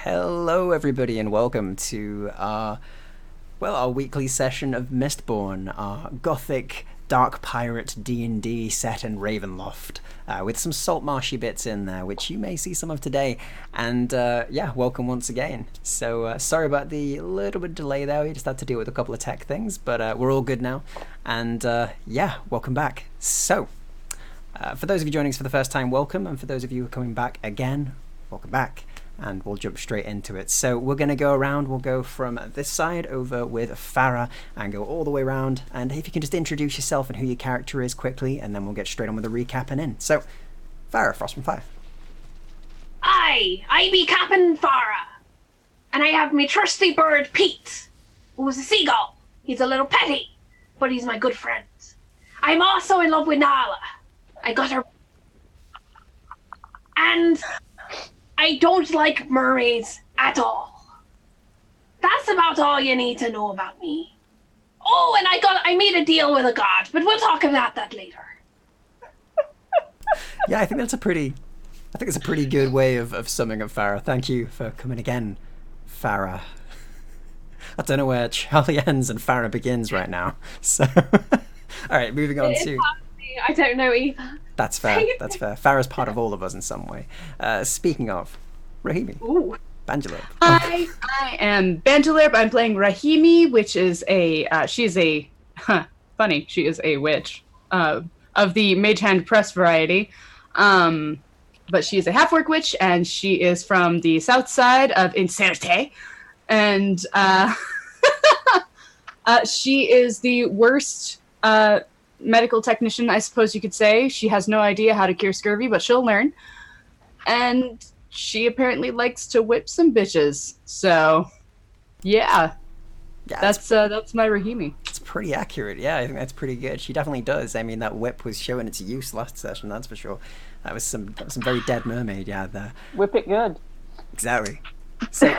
Hello everybody and welcome to our weekly session of Mistborne, our Gothic Dark Pirate D&D set in Ravenloft, with some Saltmarshy bits in there, which you may see some of today, and welcome once again. So sorry about the little bit of delay there, we just had to deal with a couple of tech things, but we're all good now, and welcome back. So, for those of you joining us for the first time, welcome, and for those of you who are coming back again, welcome back. And we'll jump straight into it. So we're going to go around, we'll go from this side over with Farah and go all the way around. And if you can just introduce yourself and who your character is quickly, and then we'll get straight on with the recap and in. So, Farah, FrostFrmFire. I be Captain Farah. And I have me trusty bird Pete, who's a seagull. He's a little petty, but he's my good friend. I'm also in love with Nala. I got her. And I don't like mermaids at all. That's about all you need to know about me. Oh, and I made a deal with a god, but we'll talk about that later. Yeah, I think it's a pretty good way of summing up Farah. Thank you for coming again, Farah. I don't know where Charlie ends and Farah begins right now. So, all right, moving on to. I don't know either. That's fair. That's fair. Farah's part of all of us in some way. Speaking of, Rahimi. Ooh. Banjalerp. Hi, I am Banjalerp. I'm playing Rahimi, which is she is a witch of the Mage Hand Press variety. But she is a half-orc witch, and she is from the south side of Inserte. And she is the worst medical technician, I suppose you could say. She has no idea how to cure scurvy, but she'll learn. And she apparently likes to whip some bitches. So, yeah that's my Rahimi. It's pretty accurate. Yeah, I think that's pretty good. She definitely does. I mean, that whip was showing its use last session, that's for sure. That was some very dead mermaid you had there. Whip it good. Exactly. So,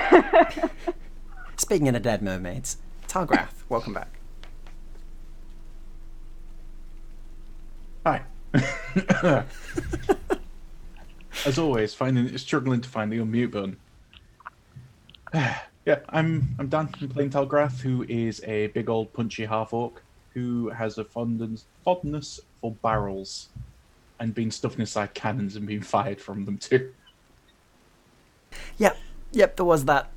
speaking of dead mermaids, Talgrath, welcome back. Hi. As always, struggling to find the unmute button. Yeah, I'm Dan. I'm playing Talgrath, who is a big old punchy half-orc who has a fondness for barrels and being stuffed inside cannons and being fired from them too. Yep, there was that,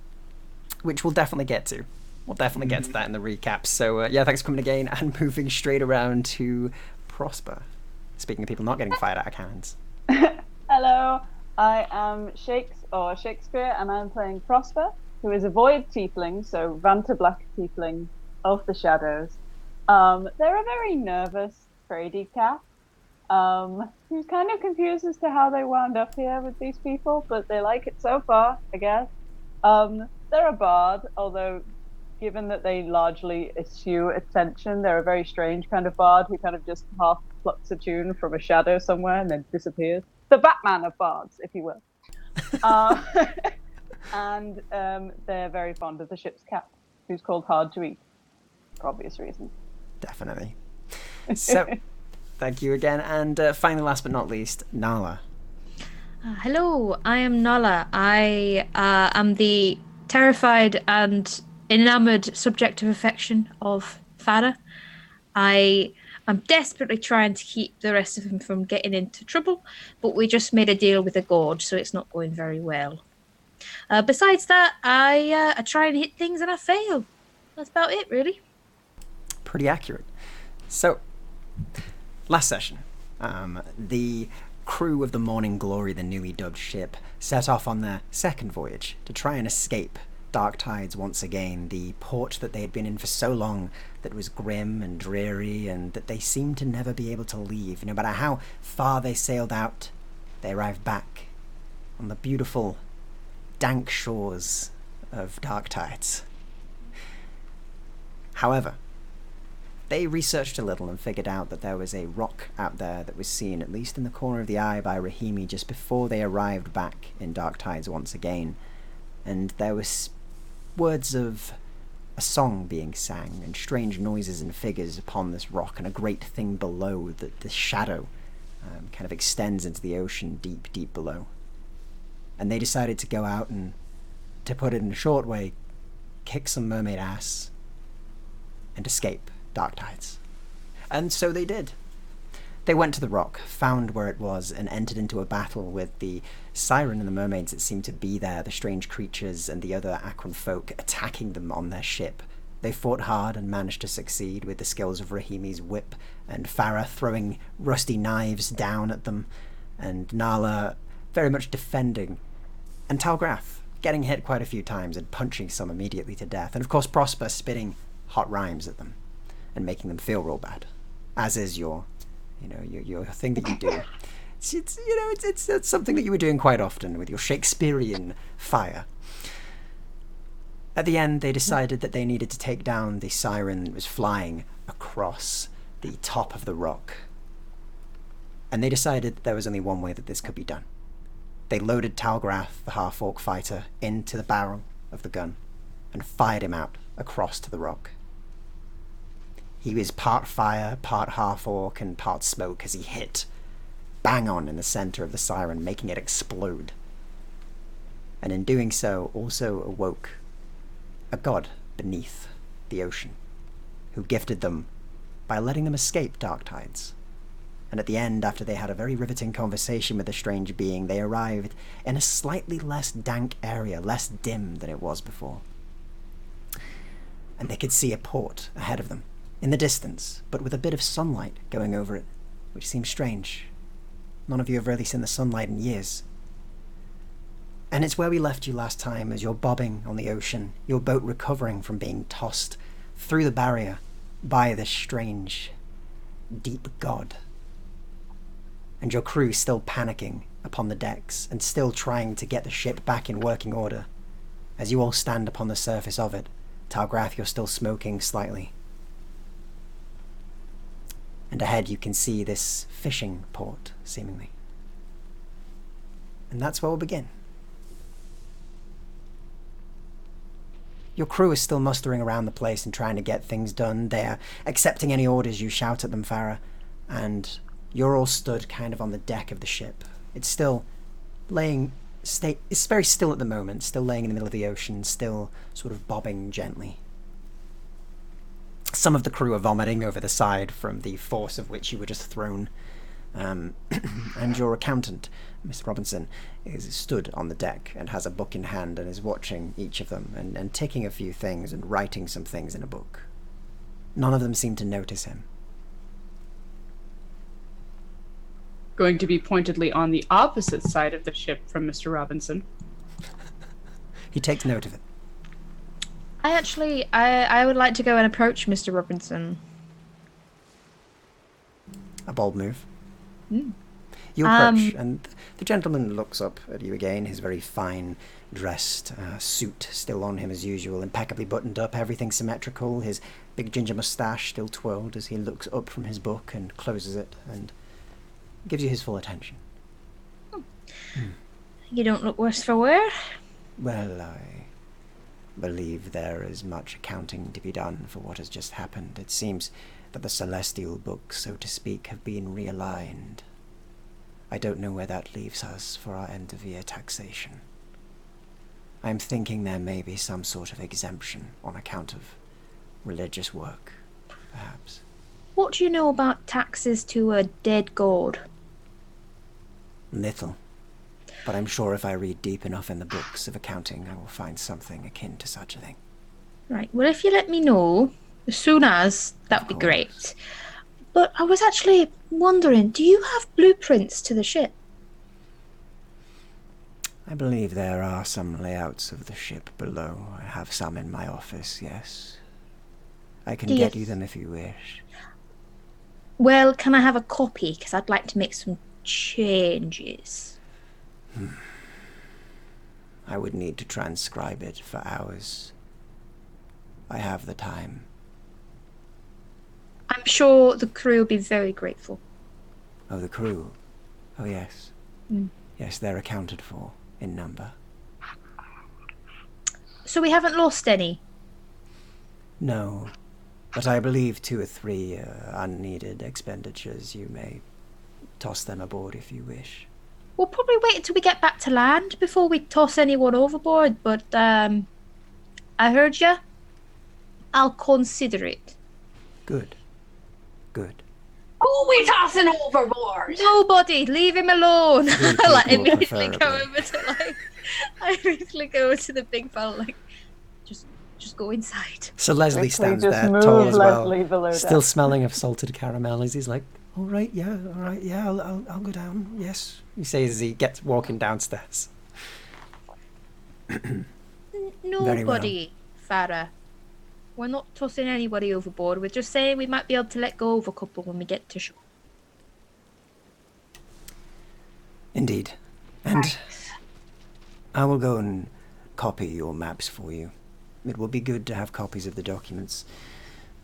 which we'll definitely get to. We'll definitely get to that in the recap. So thanks for coming again, and moving straight around to Prosper. Speaking of people not getting fired out of cannons. Hello, I am Shaksqueer, and I'm playing Prosper, who is a void tiefling, so Vanta Black tiefling of the shadows. They're a very nervous, fraidy cat, who's kind of confused as to how they wound up here with these people, but they like it so far, I guess. They're a bard, although given that they largely eschew attention, they're a very strange kind of bard who kind of just half plucks a tune from a shadow somewhere and then disappears. The Batman of bards, if you will. And they're very fond of the ship's cat, who's called Hard to Eat, for obvious reasons. Definitely. So, thank you again. And finally, last but not least, Nala. Hello, I am Nala. I am the terrified and enamoured subject of affection of Farah. I'm desperately trying to keep the rest of them from getting into trouble, but we just made a deal with a gorge, so it's not going very well. Besides that, I try and hit things and I fail. That's about it, really. Pretty accurate. So, last session, the crew of the Morning Glory, the newly dubbed ship, set off on their second voyage to try and escape Dark Tides once again, the port that they had been in for so long that was grim and dreary and that they seemed to never be able to leave. No matter how far they sailed out, they arrived back on the beautiful, dank shores of Dark Tides. However, they researched a little and figured out that there was a rock out there that was seen, at least in the corner of the eye, by Rahimi just before they arrived back in Dark Tides once again. And there was words of a song being sang, and strange noises and figures upon this rock, and a great thing below, that the shadow kind of extends into the ocean deep, deep below. And they decided to go out and to put it in a short way, kick some mermaid ass and escape Dark Tides. And so they did. They went to the rock, found where it was, and entered into a battle with the siren and the mermaids that seemed to be there, the strange creatures and the other Aquan folk attacking them on their ship. They fought hard and managed to succeed with the skills of Rahimi's whip, and Farah throwing rusty knives down at them, and Nala very much defending, and Talgrath getting hit quite a few times and punching some immediately to death, and of course Prosper spitting hot rhymes at them and making them feel real bad, as is your thing that you do. It's something that you were doing quite often with your Shaksqueerian fire. At the end, they decided that they needed to take down the siren that was flying across the top of the rock. And they decided that there was only one way that this could be done. They loaded Talgrath, the half-orc fighter, into the barrel of the gun and fired him out across to the rock. He was part fire, part half-orc, and part smoke as he hit bang on in the center of the siren, making it explode. And in doing so, also awoke a god beneath the ocean, who gifted them by letting them escape Dark Tides. And at the end, after they had a very riveting conversation with the strange being, they arrived in a slightly less dank area, less dim than it was before. And they could see a port ahead of them, in the distance, but with a bit of sunlight going over it, which seemed strange. None of you have really seen the sunlight in years. And it's where we left you last time, as you're bobbing on the ocean, your boat recovering from being tossed through the barrier by this strange, deep god. And your crew still panicking upon the decks and still trying to get the ship back in working order. As you all stand upon the surface of it, Talgrath, you're still smoking slightly. And ahead you can see this fishing port, seemingly. And that's where we'll begin. Your crew is still mustering around the place and trying to get things done. They're accepting any orders you shout at them, Farah, and you're all stood kind of on the deck of the ship. It's still it's very still at the moment, still laying in the middle of the ocean, still sort of bobbing gently. Some of the crew are vomiting over the side from the force of which you were just thrown. And your accountant, Miss Robinson, is stood on the deck and has a book in hand and is watching each of them and ticking a few things and writing some things in a book. None of them seem to notice him. Going to be pointedly on the opposite side of the ship from Mr. Robinson. He takes note of it. I would like to go and approach Mr. Robinson. A bold move. Mm. You approach, and the gentleman looks up at you again, his very fine dressed suit still on him as usual, impeccably buttoned up, everything symmetrical, his big ginger moustache still twirled as he looks up from his book and closes it and gives you his full attention. You don't look worse for wear. Well, I believe there is much accounting to be done for what has just happened. It seems that the celestial books, so to speak, have been realigned. I don't know where that leaves us for our end-of-year taxation. I'm thinking there may be some sort of exemption on account of religious work, perhaps. What do you know about taxes to a dead god? Little. But I'm sure if I read deep enough in the books of accounting, I will find something akin to such a thing. Right, well, if you let me know as soon as, that would be great. But I was actually wondering, do you have blueprints to the ship? I believe there are some layouts of the ship below. I have some in my office, yes. I can get you them if you wish. Well, can I have a copy? Because I'd like to make some changes. I would need to transcribe it for hours. I have the time. I'm sure the crew will be very grateful. Oh, the crew? Oh, yes. Mm. Yes, they're accounted for in number. So we haven't lost any? No, but I believe 2 or 3 unneeded expenditures. You may toss them aboard if you wish. We'll probably wait until we get back to land before we toss anyone overboard, but I heard you. I'll consider it. Good. Good. Who are we tossing overboard? Nobody, leave him alone. Three I like people, immediately go preferably. over to I immediately go over to the big fella like, just go inside. So Leslie Quickly stands just there, move tall as well, Leslie below still deck. smelling of salted caramel. As he's like, all right, yeah, I'll go down. Yes, he says as he gets walking downstairs. Nobody, Farah. We're not tossing anybody overboard. We're just saying we might be able to let go of a couple when we get to shore. Indeed, and I will go and copy your maps for you. It will be good to have copies of the documents.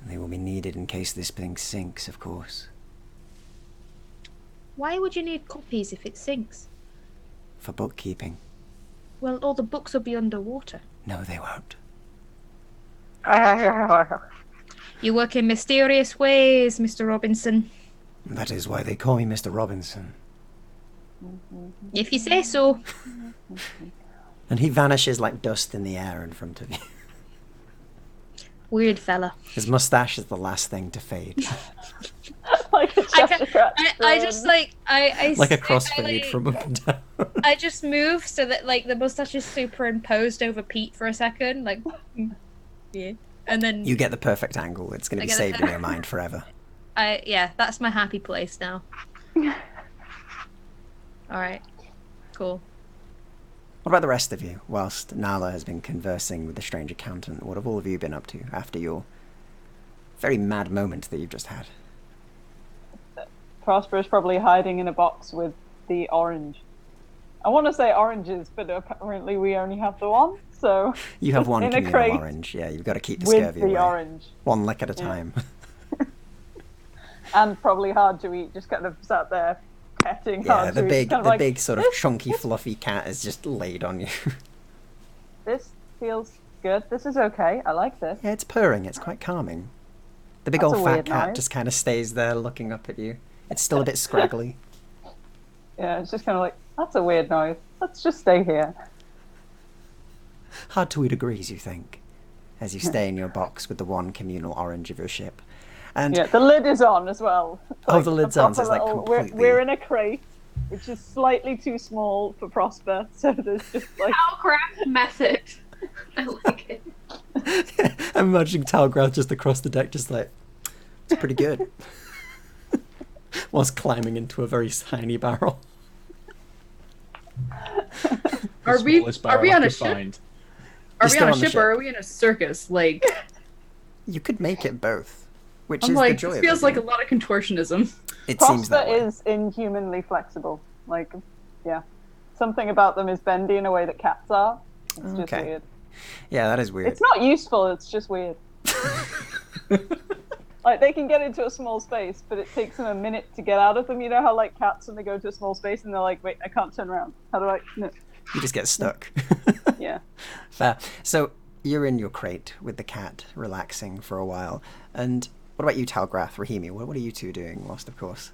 They will be needed in case this thing sinks, of course. Why would you need copies if it sinks? For bookkeeping. Well, all the books will be underwater. No, they won't. You work in mysterious ways, Mr. Robinson. That is why they call me Mr. Robinson. If you say so. And he vanishes like dust in the air in front of you. Weird fella. His mustache is the last thing to fade. Like a Cheshire Cat I just like I Like a I crossfade from up and down. I just move so that like the mustache is superimposed over Pete for a second, like yeah, and then You get the perfect angle. It's going to I be get saved it. in your mind forever. That's my happy place now. All right, cool. What about the rest of you? Whilst Nala has been conversing with the strange accountant, what have all of you been up to after your very mad moment that you've just had? Prosper's probably hiding in a box with the orange. I want to say oranges, but apparently we only have the one, so... You have one in a communal crate orange. Yeah, you've got to keep the with scurvy the away. orange. One lick at a Yeah. time. And probably hard to eat, just kind of sat there petting Yeah, hard the to eat. big, Kind of the like, big sort of "This- chunky, fluffy cat is just laid on you. This feels good. This is okay. I like this. Yeah, it's purring. It's quite calming. The big That's old a fat weird cat noise. just kind of stays there looking up at you. It's still a bit scraggly. Yeah, it's just kind of like, that's a weird noise. Let's just stay here. Hard to agrees, you think, as you stay in your box with the one communal orange of your ship. And Yeah, the lid is on as well. Oh, the lid's on, so it's, like, we're completely- we're in a crate, which is slightly too small for Prosper, so there's just like... Talgrath method. I like it. I'm imagining Talgrath just across the deck, just like, it's pretty good. Whilst climbing into a very tiny barrel. Are we on a ship? Are we on still a on the ship ship. or are we in a circus? Like, You could make it both, which I'm is like, the joy this of feels it. like a lot of contortionism. It seems Prosper that way. is inhumanly flexible. Like, yeah. Something about them is bendy in a way that cats are. It's just Okay. weird. Yeah, that is weird. It's not useful, it's just weird. Like, they can get into a small space, but it takes them a minute to get out of them. You know how, like, cats, when they go to a small space and they're like, wait, I can't turn around. How do I... No. You just get stuck. Yeah. Fair. So you're in your crate with the cat, relaxing for a while. And what about you, Talgrath, Rahimi? What are you two doing, lost of course?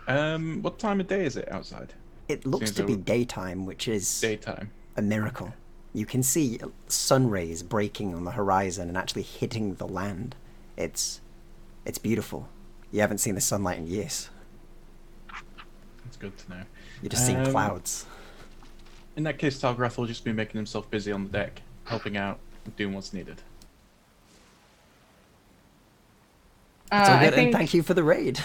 What time of day is it outside? It looks Seems to be over- daytime, which is Daytime. a miracle. You can see sun rays breaking on the horizon and actually hitting the land. It's beautiful. You haven't seen the sunlight in years. That's good to know. You're just seeing Um, clouds. In that case, Talgrath will just be making himself busy on the deck, helping out, doing what's needed. It's all I good, and think, thank you for the raid.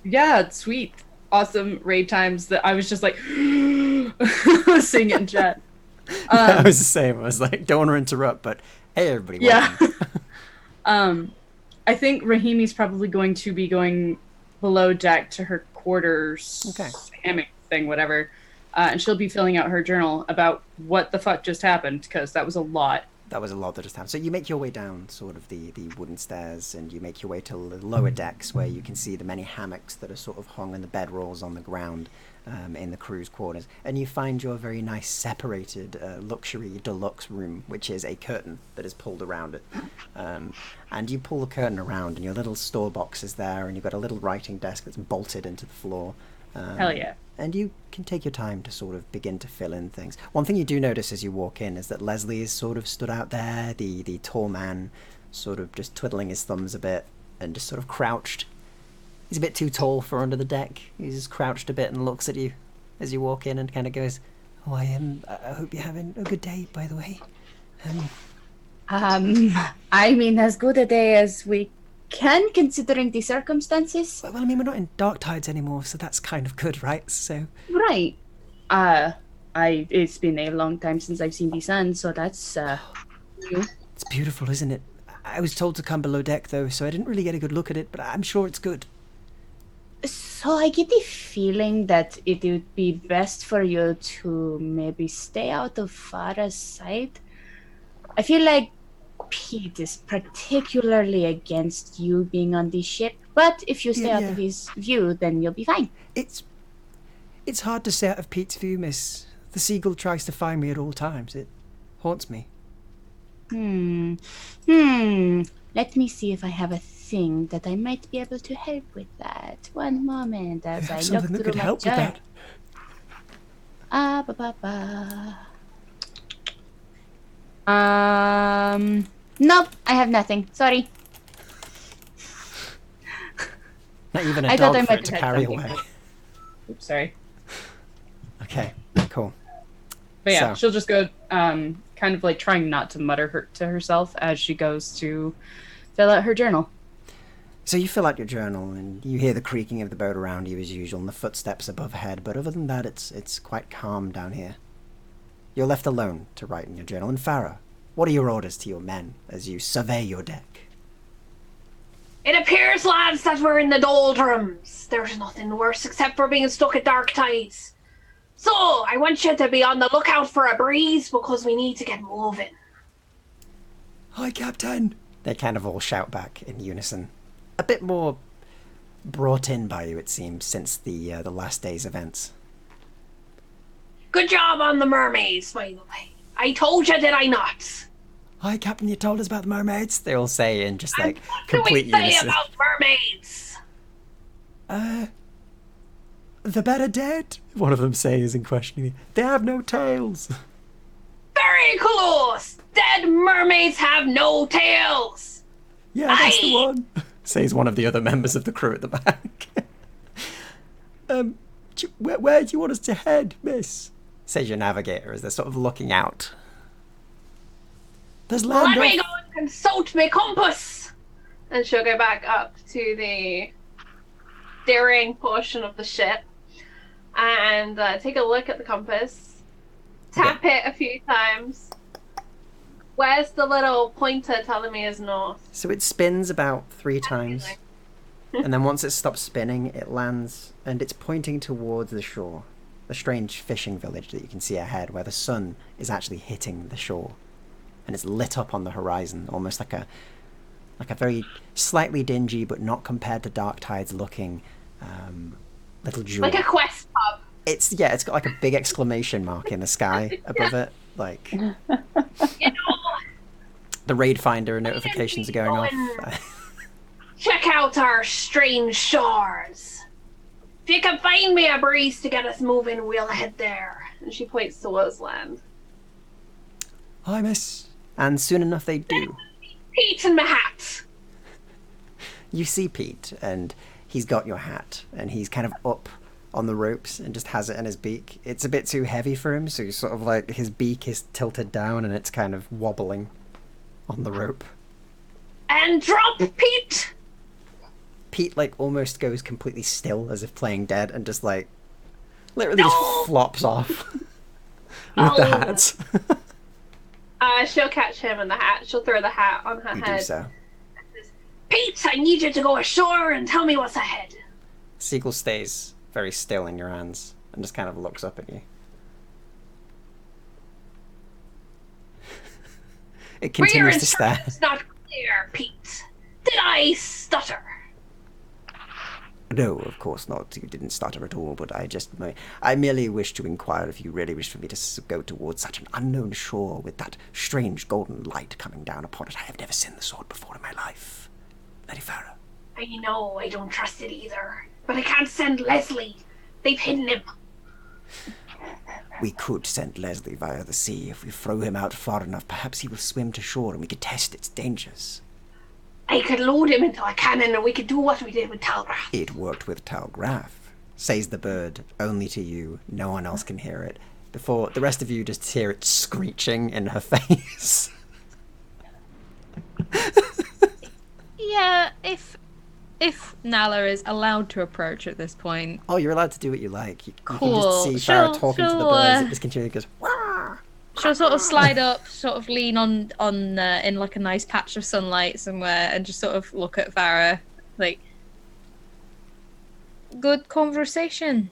yeah, sweet, awesome raid times that I was just like seeing it in chat. I was the same. I was like, don't want to interrupt, but hey, everybody. Yeah. welcome. I think Rahimi's probably going to be going below deck to her quarters, Okay. hammock thing, whatever, and she'll be filling out her journal about what the fuck just happened, because that was a lot. That was a lot that just happened. So you make your way down sort of the wooden stairs, and you make your way to the lower decks where you can see the many hammocks that are sort of hung on the bedrolls on the ground in the crew's quarters. And you find your very nice separated luxury deluxe room, which is a curtain that is pulled around it. And you pull the curtain around, and your little store box is there, and you've got a little writing desk that's bolted into the floor. Hell yeah. and you can take your time to sort of begin to fill in things. One thing you do notice as you walk in is that Leslie is sort of stood out there, the tall man, sort of just twiddling his thumbs a bit and just sort of crouched. He's a bit too tall for under the deck. He's just crouched a bit and looks at you as you walk in and kind of goes, "Oh, I hope you're having a good day, by the way." I mean, as good a day as we can, considering the circumstances. Well, I mean, we're not in dark tides anymore, so that's kind of good, right? So. Right. It's been a long time since I've seen the sun, so that's, new. It's beautiful, isn't it? I was told to come below deck, though, so I didn't really get a good look at it, but I'm sure it's good. So I get the feeling that it would be best for you to maybe stay out of Farah's sight. I feel like Pete is particularly against you being on the ship, but if you stay out of his view, then you'll be fine. It's hard to stay out of Pete's view, miss. The seagull tries to find me at all times. It haunts me. Let me see if I have a thing that I might be able to help with that. One moment as I look through my help with that. Nope, I have nothing. Sorry. Not even a I thought dog I for might it to have carry had away. something. Oops, sorry. Okay, cool. But yeah, So- she'll just go, kind of like trying not to mutter to herself as she goes to fill out her journal. So you fill out your journal, and you hear the creaking of the boat around you as usual, and the footsteps above head. But other than that, it's quite calm down here. You're left alone to write in your journal. And Farah, what are your orders to your men as you survey your deck? It appears, lads, that we're in the doldrums. There's nothing worse except for being stuck at dark tides. So, I want you to be on the lookout for a breeze because we need to get moving. Hi, Captain! They kind of all shout back in unison. A bit more brought in by you, it seems, since the last day's events. Good job on the mermaids, by the way. I told you, did I not? Hi, Captain, you told us about the mermaids? They all say in just like What do we complete say unison. about mermaids? The better dead, one of them says in questioning. They have no tails. Very close. Dead mermaids have no tails. Yeah, that's the Aye. one, says one of the other members of the crew at the back. Where do you want us to head, miss? Says your navigator as they're sort of looking out. There's land Let me off- go and consult my compass. And she'll go back up to the steering portion of the ship and take a look at the compass. Tap it a few times. Where's the little pointer telling me is north? So it spins about 3 times, and then once it stops spinning, it lands, and it's pointing towards the shore. The strange fishing village that you can see ahead, where the sun is actually hitting the shore. And it's lit up on the horizon, almost like a very slightly dingy, but not compared to dark tides looking little jewel. Like a quest pub. It's got like a big exclamation mark in the sky above it, like You know, the raid finder notifications are going off. check out our strange shores. If you can find me a breeze to get us moving, we'll head there. And she points towards land. Hi, miss. And soon enough they do. Pete and my hat. You see Pete, and he's got your hat, and he's kind of up on the ropes and just has it in his beak. It's a bit too heavy for him, so he's sort of like, his beak is tilted down and it's kind of wobbling on the rope. And drop, Pete. Pete, like, almost goes completely still as if playing dead and just, like, literally just flops off with the hat. She'll catch him in the hat. She'll throw the hat on her You head. do so. Pete, I need you to go ashore and tell me what's ahead. Seagull stays very still in your hands and just kind of looks up at you. It continues to stare. It's not clear, Pete. Did I stutter? No, of course not. You didn't stutter at all, but I merely wish to inquire if you really wish for me to go towards such an unknown shore with that strange golden light coming down upon it. I have never seen the sword before in my life. Lady Farah. I know I don't trust it either, but I can't send Leslie. They've hidden him. We could send Leslie via the sea. If we throw him out far enough, perhaps he will swim to shore and we could test its dangers. I could load him into a cannon and we could do what we did with Talgrath. It worked with Talgrath, says the bird, only to you. No one else can hear it. Before the rest of you just hear it screeching in her face. Yeah, if Nala is allowed to approach at this point. Oh, you're allowed to do what you like. You Cool. can just see Farah talking to the birds. It just continually goes, wah! She'll sort of slide up, sort of lean on in like a nice patch of sunlight somewhere, and just sort of look at Farah, like, good conversation.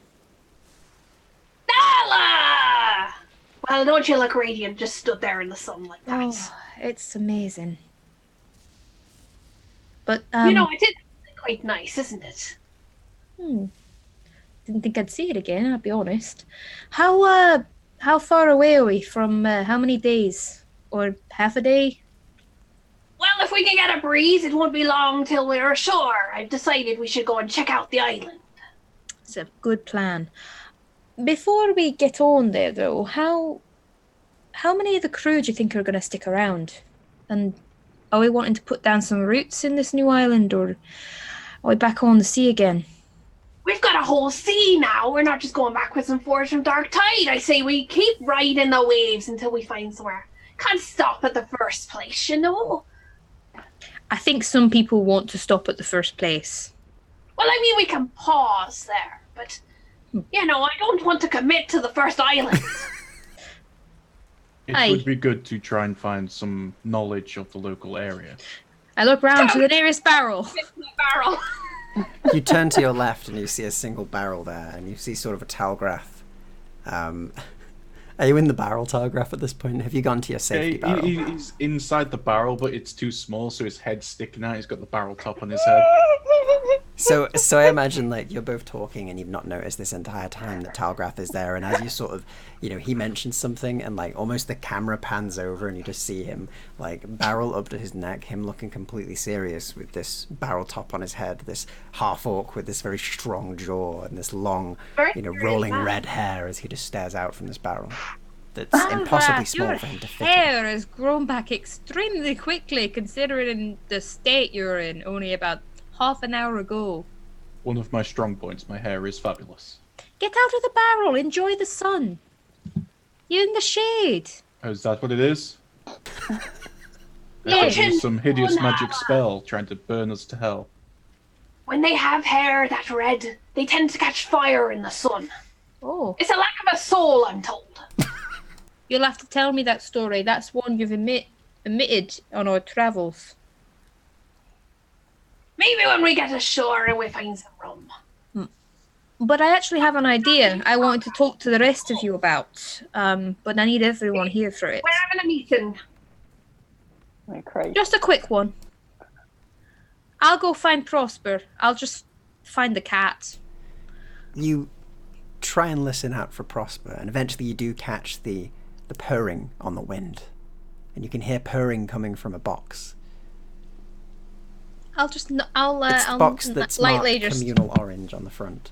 Nala! Well, don't you look radiant? Just stood there in the sun like that. Oh, it's amazing. But You know, it is quite nice, isn't it? Didn't think I'd see it again. I'll be honest. How far away are we from? How many days or half a day? Well, if we can get a breeze, it won't be long till we're ashore. I've decided we should go and check out the island. It's a good plan. Before we get on there, though, how many of the crew do you think are going to stick around? And are we wanting to put down some roots in this new island, or are we back on the sea again? We've got a whole sea now. We're not just going backwards and forwards from dark tide. I say we keep riding the waves until we find somewhere. Can't stop at the first place, you know? I think some people want to stop at the first place. Well, I mean, we can pause there, but, you know, I don't want to commit to the first island. It would be good to try and find some knowledge of the local area. I look round to the nearest barrel. Barrel. You turn to your left and you see a single barrel there, and you see sort of a Talgrath. Are you in the barrel, Talgrath, at this point? Have you gone to your safety barrel? He's inside the barrel, but it's too small, so his head's sticking out. He's got the barrel top on his head. So I imagine, like, you're both talking and you've not noticed this entire time that Talgrath is there, and as you sort of, you know, he mentions something and, like, almost the camera pans over and you just see him, like, barrel up to his neck, him looking completely serious with this barrel top on his head, this half-orc with this very strong jaw and this long, you know, rolling red hair as he just stares out from this barrel. That's impossibly small for him to fit in. Your hair has grown back extremely quickly, considering the state you're in only about half an hour ago. One of my strong points, my hair is fabulous. Get out of the barrel, enjoy the sun. You're in the shade. Oh, is that what it is? Yeah. There's some hideous magic spell trying to burn us to hell. When they have hair that red, they tend to catch fire in the sun. Oh. It's a lack of a soul, I'm told. You'll have to tell me that story. That's one you've omitted on our travels. Maybe when we get ashore and we find some rum. But I actually have an idea I wanted to talk to the rest of you about. But I need everyone here for it. We're having a meeting. Just a quick one. I'll go find Prosper. I'll just find the cat. You try and listen out for Prosper, and eventually you do catch the purring on the wind. And you can hear purring coming from a box. It's the It's box that's marked just communal orange on the front.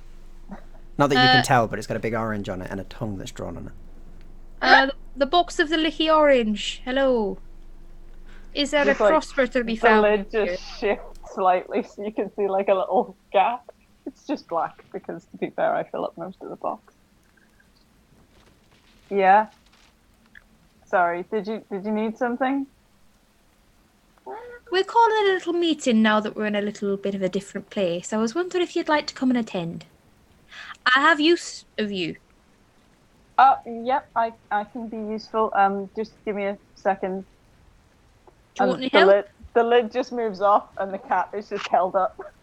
Not that you can tell, but it's got a big orange on it and a tongue that's drawn on it. the box of the Licky Orange. Hello. Is there Just a Prosper to be The found? lid just shifts slightly so you can see like a little gap. It's just black because, to be fair, I fill up most of the box. Yeah. Sorry, did you need something? We're calling it a little meeting now that we're in a little bit of a different place. I was wondering if you'd like to come and attend. I have use of you. Yep, I can be useful. Just give me a second. Do you want any help? The lid just moves off and the cat is just held up.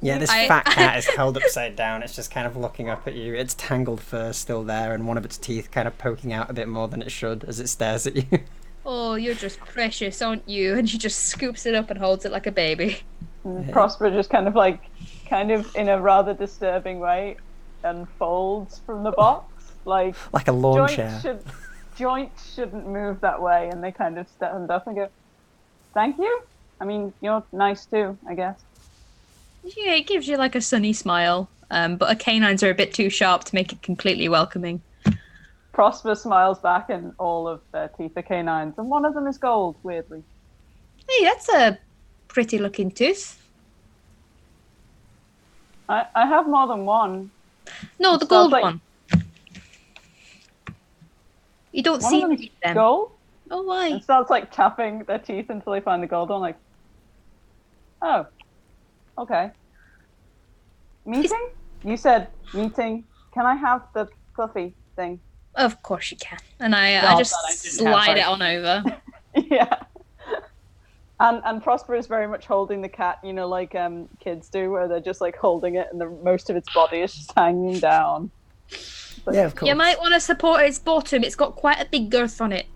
Yeah, this fat cat is held upside down. It's just kind of looking up at you. Its tangled fur still there, and one of its teeth kind of poking out a bit more than it should as it stares at you. Oh, you're just precious, aren't you? And she just scoops it up and holds it like a baby. And Prosper just kind of in a rather disturbing way unfolds from the box. Like a lawn chair. Joints shouldn't move that way, and they kind of stand up and go, "Thank you. I mean, you're nice too, I guess." Yeah, it gives you like a sunny smile, but our canines are a bit too sharp to make it completely welcoming. Prosper smiles back, and all of their teeth are canines, and one of them is gold, weirdly. Hey, that's a pretty looking tooth. I have more than one. No, It the sounds gold like- one. You don't One see of them's any of them. gold? Oh, why? And starts like tapping their teeth until they find the gold one. Like, oh, okay. Meeting? You said meeting. Can I have the fluffy thing? Of course you can. And I God, just that I didn't have slide it first. on over. Yeah. And Prosper is very much holding the cat, you know, like kids do, where they're just like holding it, and most of its body is just hanging down. But, Yeah, of course. You might want to support its bottom. It's got quite a big girth on it.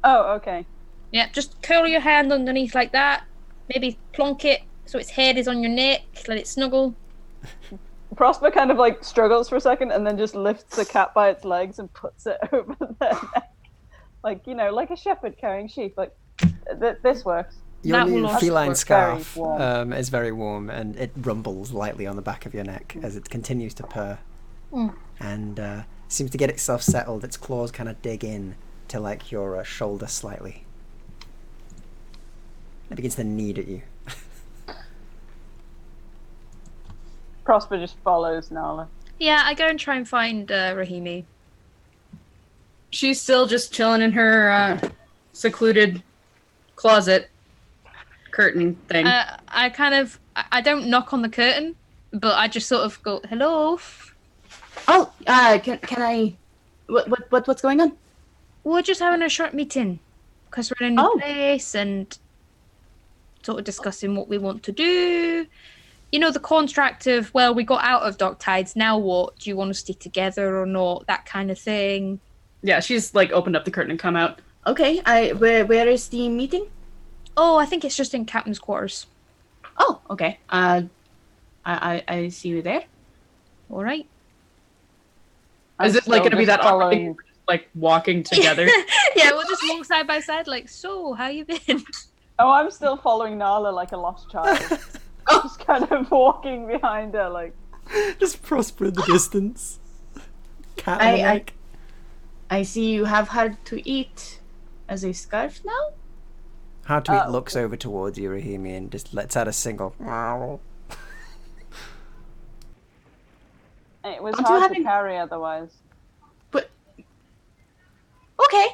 Oh, okay. Yeah, just curl your hand underneath like that. Maybe plonk it so its head is on your neck. Let it snuggle. Prosper kind of like struggles for a second, and then just lifts the cat by its legs and puts it over their neck, like, you know, like a shepherd carrying sheep. Like this works. Your That new will also feline work. scarf Very warm. is very warm, and it rumbles lightly on the back of your neck as it continues to purr. And seems to get itself settled. Its claws kind of dig in to like your shoulder slightly. It begins to knead at you. Prosper just follows Nala. Yeah, I go and try and find Rahimi. She's still just chilling in her secluded closet curtain thing. I don't knock on the curtain, but I just sort of go, hello. Can I? What's going on? We're just having a short meeting because we're in a new place and sort of discussing what we want to do. You know, the contract of, well, we got out of Dark Tides, now what? Do you want to stay together or not? That kind of thing. Yeah, she's like opened up the curtain and come out. Okay, where is the meeting? Oh, I think it's just in Captain's quarters. Oh, okay. I see you there. All right. Is it like going to be that awkward thing, following? like walking together? Yeah, we'll just walk side by side like, so, how you been? Oh, I'm still following Nala like a lost child. Just kind of walking behind her, like. Just Prosper in the distance. Cat on the neck. I see you have hard to eat as a scarf now? Hard to Eat looks over towards you, Rahimi, and just lets out a single. It was Aren't you hard to having- carry otherwise. But okay.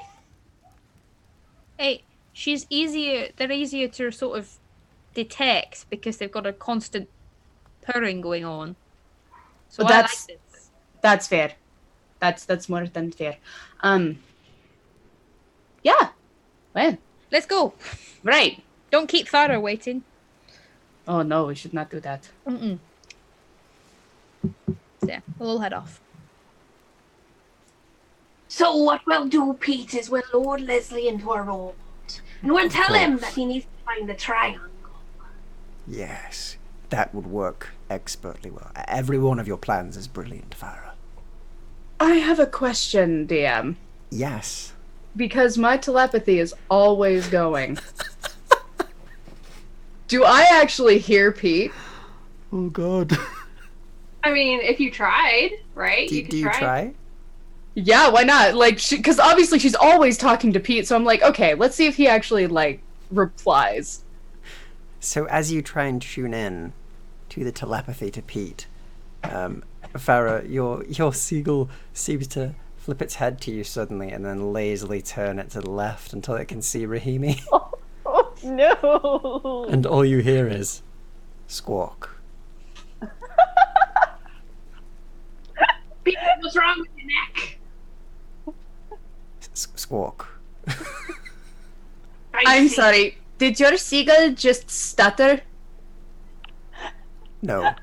Hey, they're easier to sort of detect because they've got a constant purring going on. So Well, I that's- like this. That's fair. That's more than fair. Yeah. Well, Let's go. right. Don't keep Farah waiting. Oh no, we should not do that. Mm-mm. So yeah, we'll all head off. So what we'll do, Pete, is we'll load Leslie into a robot. And we'll tell him that he needs to find the triangle. Yes, that would work expertly well. Every one of your plans is brilliant, Farah. I have a question, DM. Yes. Because my telepathy is always going. Do I actually hear Pete? Oh God. I mean, if you tried, right? Do you try? Yeah, why not? Like, because obviously she's always talking to Pete, so I'm like, okay, let's see if he actually, like, replies. So as you try and tune in to the telepathy to Pete, Farah, your seagull seems to flip its head to you suddenly and then lazily turn it to the left until it can see Rahimi. Oh no! And all you hear is squawk. Pete, what's wrong with your neck? Squawk. I'm see. sorry. Did your seagull just stutter? No.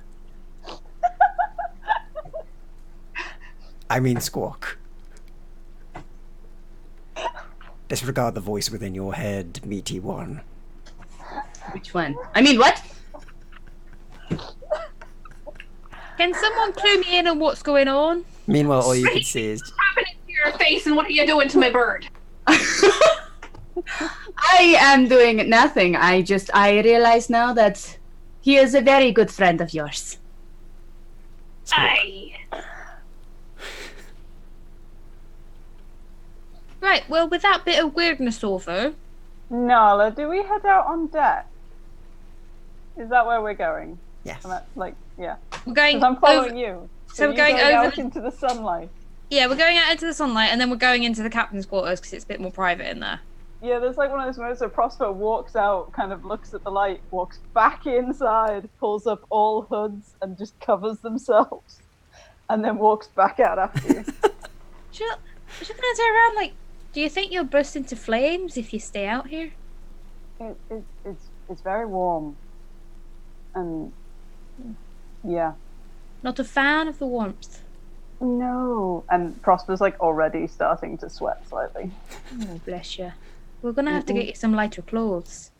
I mean squawk. Disregard the voice within your head, meaty one. Which one? I mean, what? Can someone clue me in on what's going on? Meanwhile, all you can see is What's happening to your face and what are you doing to my bird? I am doing nothing. I realize now that he is a very good friend of yours. Aye. Right, well, with that bit of weirdness over, Nala, do we head out on deck? Is that where we're going? Yes. Yeah. we're going Because I'm following over... you. So we're you going over out into the sunlight. Yeah, we're going out into the sunlight, and then we're going into the captain's quarters because it's a bit more private in there. Yeah, there's like one of those moments where Prosper walks out, kind of looks at the light, walks back inside, pulls up all hoods, and just covers themselves, and then walks back out after you. She's gonna turn around like, do you think you'll burst into flames if you stay out here? It's very warm, and yeah. Not a fan of the warmth. No. And Prosper's like already starting to sweat slightly. Oh, bless you. We're gonna have to get you some lighter clothes.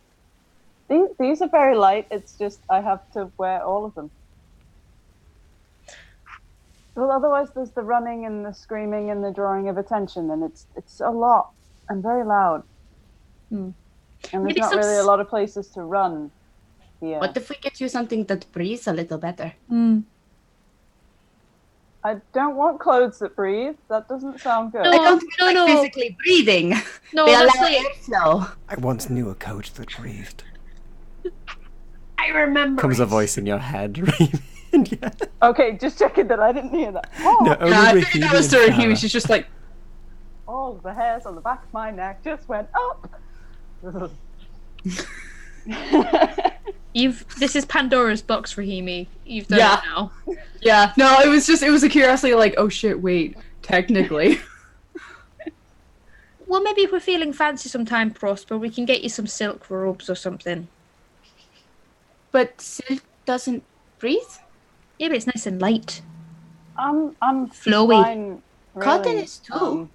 These are very light. It's just I have to wear all of them. Well, otherwise there's the running and the screaming and the drawing of attention, and it's a lot and very loud. Hmm. And there's Maybe not some really a lot of places to run here. What if we get you something that breathes a little better? I don't want clothes that breathe. That doesn't sound good. No. I don't feel like physically breathing. No, They allow that's like... airflow. I once knew a coat that breathed. I remember. Comes it. a voice in your head, Raymond. Yeah. Okay, just checking that I didn't hear that. Oh, No, only I Rahimi think that was and during him. Farah. She's just like, all the hairs on the back of my neck just went up. This is Pandora's box, Rahimi. You've done Yeah. it now. yeah. No, it was a curiosity. Like, oh shit, wait. Technically, Well, maybe if we're feeling fancy sometime, Prosper, we can get you some silk robes or something. but silk doesn't breathe. Yeah, but it's nice and light. I'm Flowy. fine. Really. Cotton is too.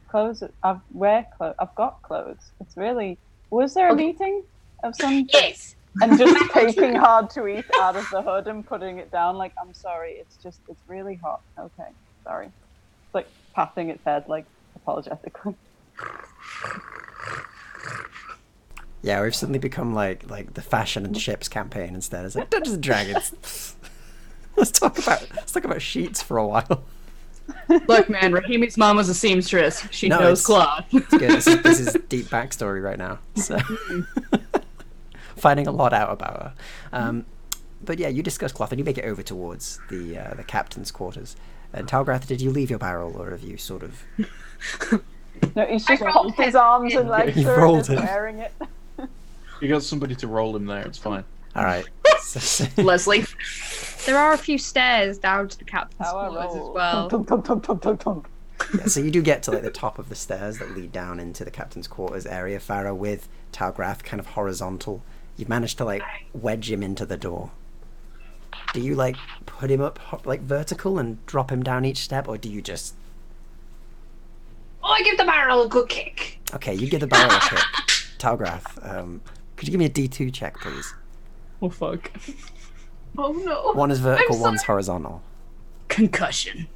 Clothes. I've got clothes. It's really. Was there a meeting of some? Yes. And just taking hard to eat out of the hood and putting it down. Like, I'm sorry. It's really hot. Okay, sorry. It's like patting its head, like apologetically. Yeah, we've suddenly become like the fashion and ships campaign instead. It's like Dungeons and Dragons. let's talk about sheets for a while. Look, man, Rahimi's mom was a seamstress. She No, knows it's- cloth. It's good. This is deep backstory right now. So finding a lot out about her. But yeah, you discuss cloth and you make it over towards the captain's quarters. And Talgrath, did you leave your barrel or have you sort of? No, he's just rolled popped his arms and legs He through it rolled and it. is wearing it. You got somebody to roll him there. It's fine. All right. Leslie. There are a few stairs down to the captain's How I quarters as roll. well. Tunk, tunk, tunk, tunk, tunk, tunk. Yeah, so you do get to like the top of the stairs that lead down into the captain's quarters area, Farah, with Talgrath kind of horizontal. You've managed to like wedge him into the door. Do you like put him up like vertical and drop him down each step, or do you just? Oh, I give the barrel a good kick. Okay, you give the barrel a kick. Talgrath, could you give me a D2 check, please? Oh fuck. Oh no. One is vertical, I'm one's sorry. horizontal. Concussion.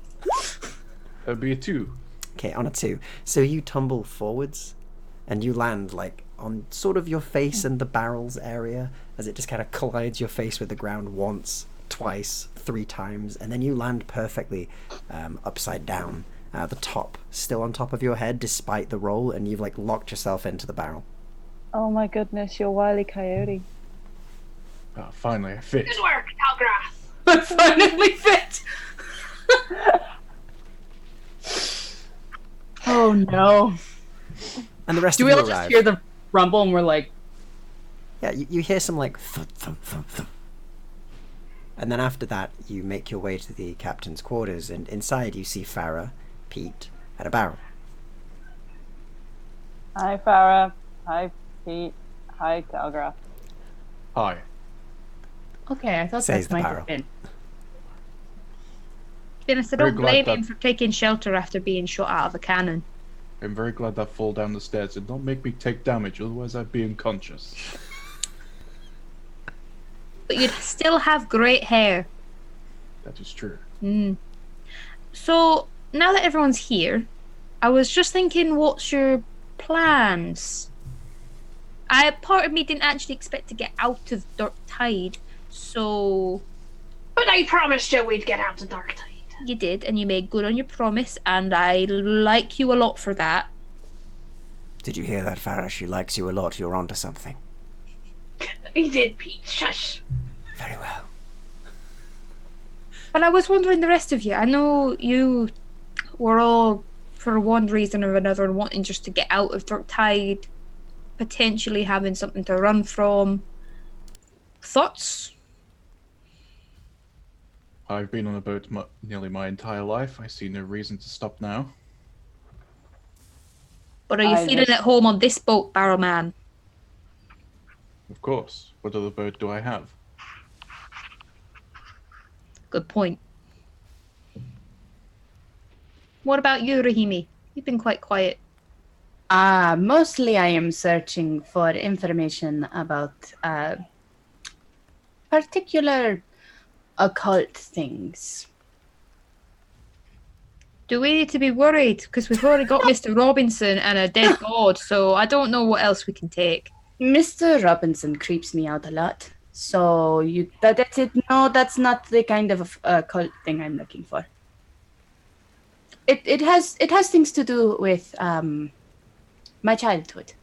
That'd be a 2. Okay, on a 2. So you tumble forwards, and you land like on sort of your face and the barrel's area, as it just kind of collides your face with the ground once, twice, 3 times, and then you land perfectly upside down. The top still on top of your head despite the roll, and you've like locked yourself into the barrel. Oh my goodness, you're Wile Coyote. Ah, finally, I fit. Good work, Talgrath. I finally fit. Oh no. And the rest Do of we you all just arrive. hear the rumble and we're like, Yeah, you hear some like thump, thump, thump, thump. And then after that, you make your way to the captain's quarters, and inside you see Farah, Pete, and a barrel. Hi, Farah. Hi, Pete. Hi, Talgrath. Hi. okay, I thought Says that the might barrel. have been. Dennis, I Very don't glad blame him that- for taking shelter after being shot out of a cannon. I'm very glad that fall down the stairs. And don't make me take damage, otherwise I'd be unconscious. But you'd still have great hair. That is true. So, now that everyone's here, I was just thinking, what's your plans? Part of me didn't actually expect to get out of Dark Tide, so... But I promised you we'd get out of Dark Tide. You did, and you made good on your promise, and I like you a lot for that. Did you hear that, Farah? She likes you a lot. You're onto something. He did, Pete. Shush. Very well. But I was wondering the rest of you. I know you were all, for one reason or another, wanting just to get out of Darktide, potentially having something to run from. Thoughts? I've been on a boat nearly my entire life. I see no reason to stop now. But are you feeling at home on this boat, Barrowman? Of course. What other boat do I have? Good point. What about you, Rahimi? You've been quite quiet. Mostly I am searching for information about particular occult things. Do we need to be worried? Because we've already got Mr. Robinson and a dead god, so I don't know what else we can take. Mr. Robinson creeps me out a lot. So that's it. No, that's not the kind of occult thing I'm looking for. It has things to do with my childhood.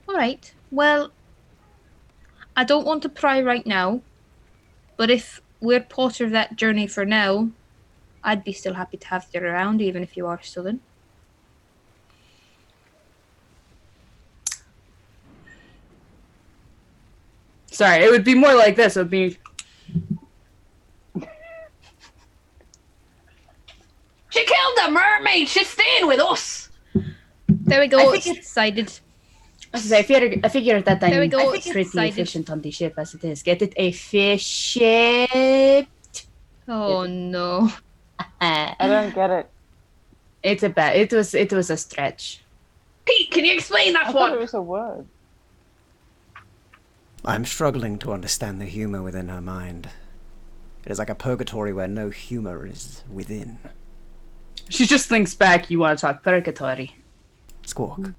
All right. Well, I don't want to pry right now, but if we're part of that journey for now, I'd be still happy to have you around, even if you are stolen. Sorry, it would be more like this. It would be... She killed a mermaid. She's staying with us. There we go. It's decided. I figured that There we go, I'm it's pretty decided. efficient on the ship as it is. Get it? Efficient. Oh no. I don't get it. It's a bad. It was a stretch. Pete, can you explain I that thought it one? was a word. I'm struggling to understand the humor within her mind. It is like a purgatory where no humor is within. She just thinks back. You want to talk purgatory? Squawk.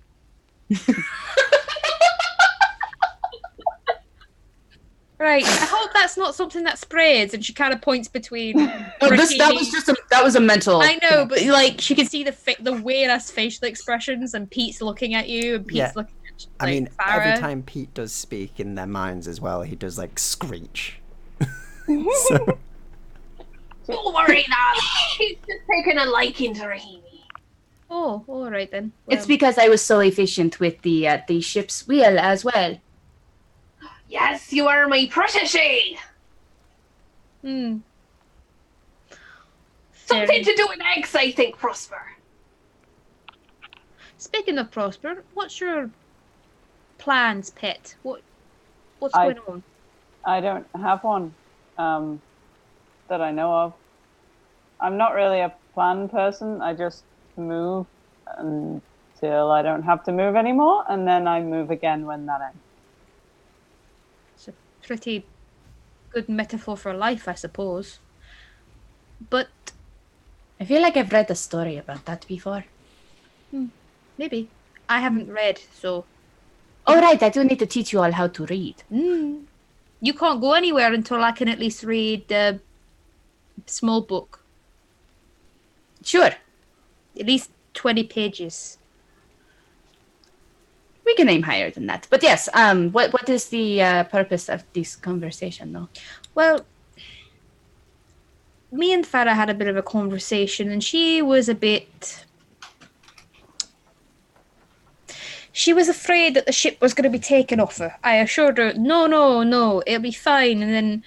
Right. I hope that's not something that spreads. And she kind of points between. Oh, that was a mental. I know, but like she can see the weird-ass facial expressions, and Pete's looking at you, and Pete's Yeah. looking at I mean, Farah. every time Pete does speak in their minds as well, he does like screech. So, Don't worry, Nala. He's just taking a liking to Rahimi. Oh, all right then. It's because I was so efficient with the ship's wheel as well. Yes, you are my protege. Hmm. Something to do with eggs, I think, Prosper. Speaking of Prosper, what's your plans, pet? What's I- going on? I don't have one that I know of. I'm not really a plan person. I just move until I don't have to move anymore, and then I move again when that ends. It's a pretty good metaphor for life, I suppose. But I feel like I've read a story about that before. maybe I haven't read, so Oh, right. I do need to teach you all how to read. you can't go anywhere until I can at least read a small book, Sure. at least 20 pages. We can aim higher than that. But yes, what is the purpose of this conversation, though? Well, me and Farah had a bit of a conversation, and she was afraid that the ship was going to be taken off her. I assured her, no, it'll be fine. And then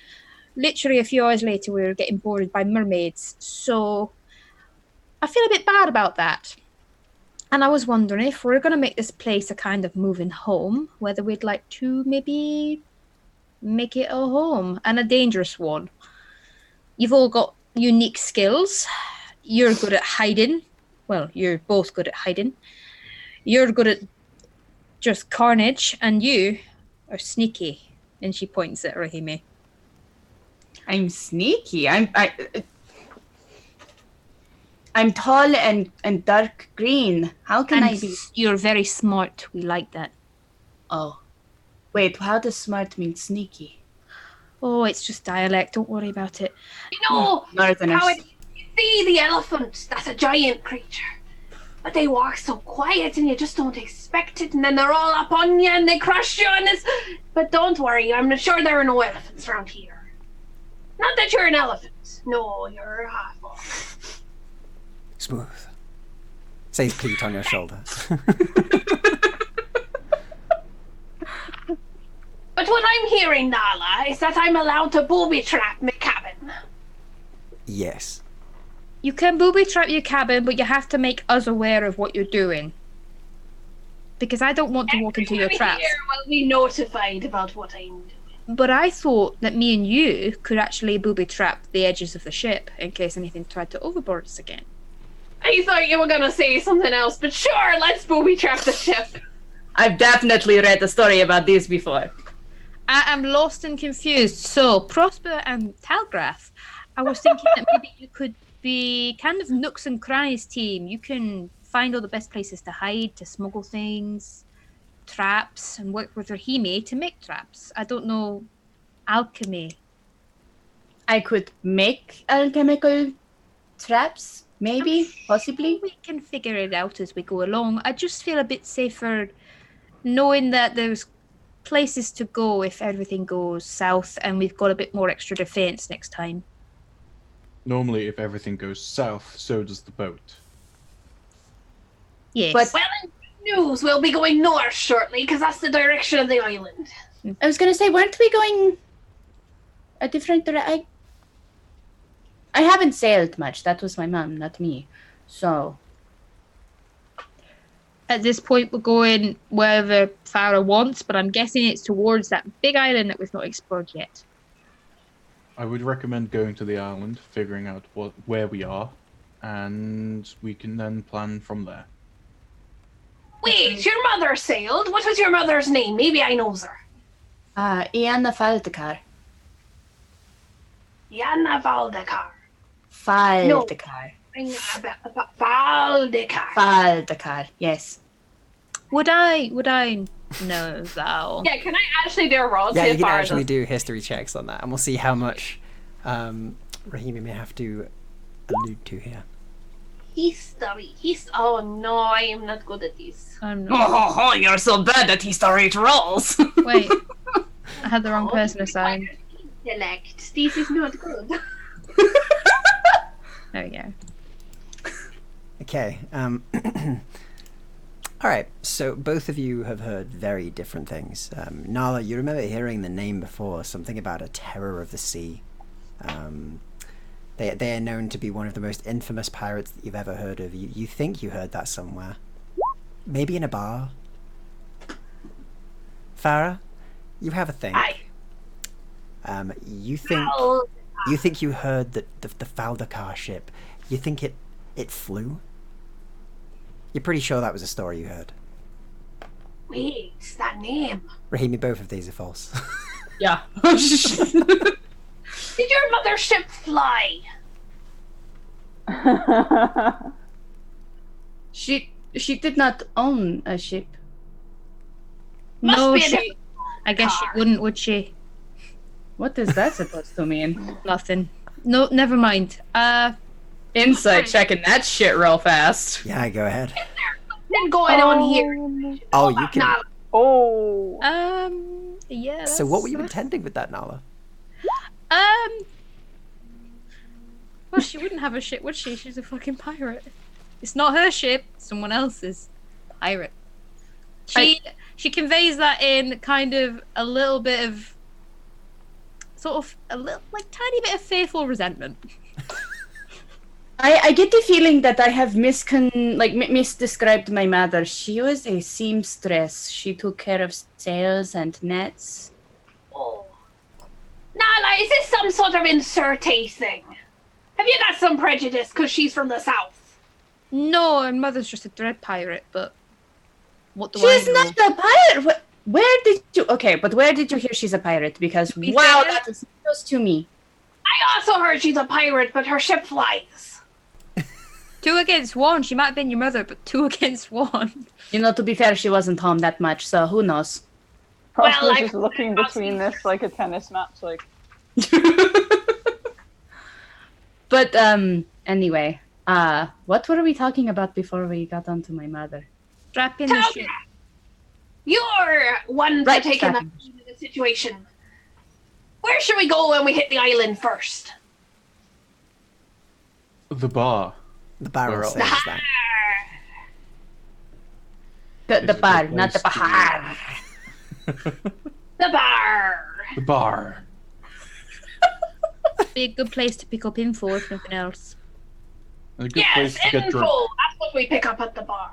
literally a few hours later, we were getting boarded by mermaids. So I feel a bit bad about that. And I was wondering if we're going to make this place a kind of moving home, whether we'd like to maybe make it a home, and a dangerous one. You've all got unique skills. You're good at hiding. Well, you're both good at hiding. You're good at just carnage, and you are sneaky. And she points at Rahimi. I'm sneaky. I'm tall and dark green. How can I be? You're very smart. We like that. Oh. Wait, how does smart mean sneaky? Oh, it's just dialect. Don't worry about it. You know, Northerners. how you see the elephant, that's a giant creature. But they walk so quiet and you just don't expect it, and then they're all up on you and they crush you and it's... But don't worry, I'm sure there are no elephants around here. Not that you're an elephant. No, you're a half-orc. Smooth. Says Pete on your shoulder. But what I'm hearing, Nala, is that I'm allowed to booby-trap my cabin. Yes. You can booby trap your cabin, but you have to make us aware of what you're doing. Because I don't want to walk into your Everyone traps. here will be notified about what I'm doing. But I thought that me and you could actually booby trap the edges of the ship in case anything tried to overboard us again. I thought you were gonna say something else, but sure, let's booby-trap the ship. I've definitely read a story about this before. I am lost and confused. So, Prosper and Talgrath, I was thinking that maybe you could be kind of nooks and crannies team. You can find all the best places to hide, to smuggle things, traps, and work with Rahimi to make traps. I don't know, alchemy. I could make alchemical traps, maybe, possibly. We can figure it out as we go along. I just feel a bit safer knowing that there's places to go if everything goes south and we've got a bit more extra defense next time. Normally, if everything goes south, so does the boat. Yes. But- Well, in news, we'll be going north shortly, because that's the direction of the island. I was gonna say, weren't we going a different direction? I haven't sailed much. That was my mum, not me. So, At this point, we're going wherever Farah wants, but I'm guessing it's towards that big island that we've not explored yet. I would recommend going to the island, figuring out where we are, and we can then plan from there. Wait, your mother sailed? What was your mother's name? Maybe I knows her. Ianna Faldekar. Yana Valdekar. Faldekar. Valdekar. Faldekar, yes. Would I know that? Yeah, can I actually do a roll? Yeah, See you if can Farah actually does? do history checks on that, and we'll see how much Rahimi may have to allude to here. History. Oh no, I am not good at this. I'm not. Oh, you're so bad at history rolls. Wait, I had the wrong person assigned. Intellect. This is not good. There we go. Okay. All right. So both of you have heard very different things. Nala, you remember hearing the name before, something about a terror of the sea. They are known to be one of the most infamous pirates that you've ever heard of. You think you heard that somewhere. Maybe in a bar. Farah, you have a think. Aye. You think you heard that the Faldekar ship. You think it flew? You're pretty sure that was a story you heard. Wait, that name. Rahimi, both of these are false. Yeah. Did your mother's ship fly? She did not own a ship. Must No, be a she. different I guess she car. wouldn't, would she? What is that supposed to mean? Nothing. No, never mind. Insight checking that shit real fast. Yeah, go ahead. Something going on here. Oh, you can. Nala. Oh. Yeah. So what were you that's- intending with that, Nala? Well, she wouldn't have a ship, would she? She's a fucking pirate. It's not her ship, it's someone else's. Pirate. She conveys that in kind of a little bit of, sort of a little, like, tiny bit of fearful resentment. I get the feeling that I have misdescribed my mother. She was a seamstress. She took care of sails and nets. Oh. Nala, is this some sort of inserte thing? Have you got some prejudice because she's from the south? No, her mother's just a dread pirate, but what do She's I know? not a pirate. Where did you? Okay, but where did you hear she's a pirate? Because We wow, said it. that is news to me. I also heard she's a pirate, but her ship flies. 2 against 1. She might have been your mother, but 2 against 1. You know, to be fair, she wasn't home that much, so who knows? Well, Prosper's I- just looking between this like a tennis match, like, But anyway, what were we talking about before we got onto my mother? Strap in the ship. You're one for Right, taking that strapping. lead in the situation. Where should we go when we hit the island first? The bar. The barrel Where says else? that. The It's a good bar, not the place to- bahar. The bar. The bar. Be a good place to pick up info if nothing else. And a good Yes, place to get info. drunk. That's what we pick up at the bar.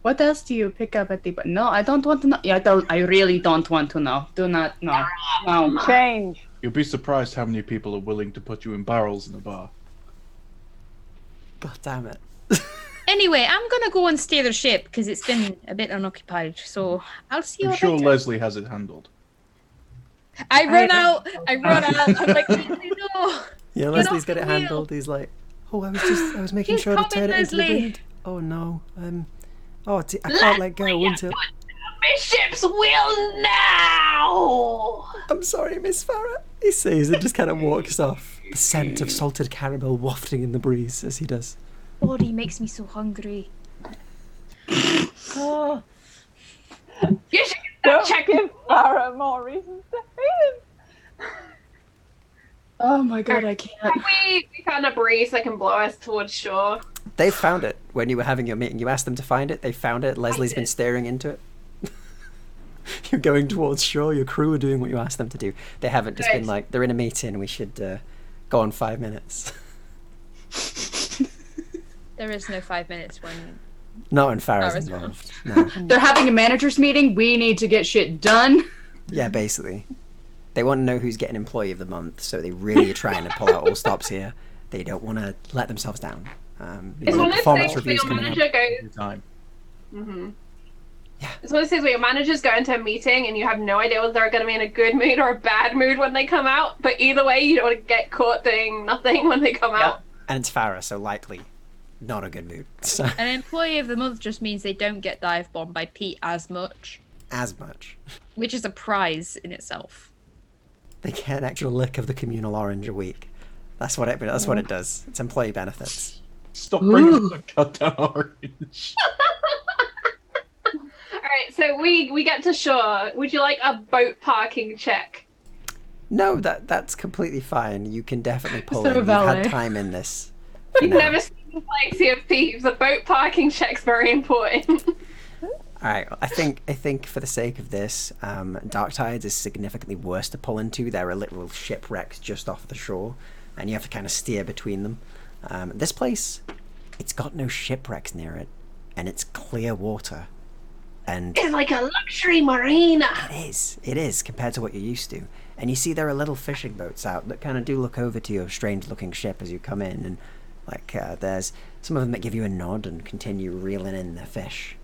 What else do you pick up at the bar? No, I don't want to know. Yeah, I really don't want to know. Do not know. No. Change. You'll be surprised how many people are willing to put you in barrels in a bar. God damn it. Anyway, I'm gonna go and steer the ship because it's been a bit unoccupied. So I'll see you I'm all sure later. Leslie has it handled. I run out. I'm like, no. Yeah, Get Leslie's off got the it wheel. handled. He's like, oh, I was making He's sure to coming, turn it into the Leslie. wind. Oh no, I can't let go until. My ship's wheel now. I'm sorry, Miss Farah. He says and just kind of walks off. The scent of salted caramel wafting in the breeze as he does. Body makes me so hungry. Oh, You should get that don't checked. give Farah more reasons to hate him. Oh my god, I can't. We found a breeze that can blow us towards shore. They found it when you were having your meeting. You asked them to find it. They found it. Leslie's been staring into it. You're going towards shore. Your crew are doing what you asked them to do. They haven't just been Good. like, they're in a meeting. We should go on 5 minutes. There is no 5 minutes when. Not when Farah's Farah's involved. No. They're having a managers meeting. We need to get shit done. Yeah, basically. They want to know who's getting Employee of the Month, so they really are trying to pull out all stops here. They don't want to let themselves down. It's one of those Performance things where reviews your coming up. manager goes. Every time. It's one of those things where your managers go into a meeting and you have no idea whether they're going to be in a good mood or a bad mood when they come out. But either way, you don't want to get caught doing nothing when they come out. And it's Farah, so likely not a good mood. So, An employee of the month just means they don't get dive bombed by Pete as much, as much. which is a prize in itself. They get an extra lick of the communal orange a week. That's what it does. It's employee benefits. Stop bringing the goddamn orange. Alright, so we get to shore. Would you like a boat parking check? No, that's completely fine. You can definitely pull Is in. there a You've had valet? time in this. You've No. never seen the play Sea of Thieves. A boat parking check's very important. Alright, I think for the sake of this, Dark Tides is significantly worse to pull into. There are literal shipwrecks just off the shore, and you have to kind of steer between them. This place, it's got no shipwrecks near it, and it's clear water. And It's like a luxury marina. it is, compared to what you're used to. And you see there are little fishing boats out that kind of do look over to your strange-looking ship as you come in, and there's some of them that give you a nod and continue reeling in their fish.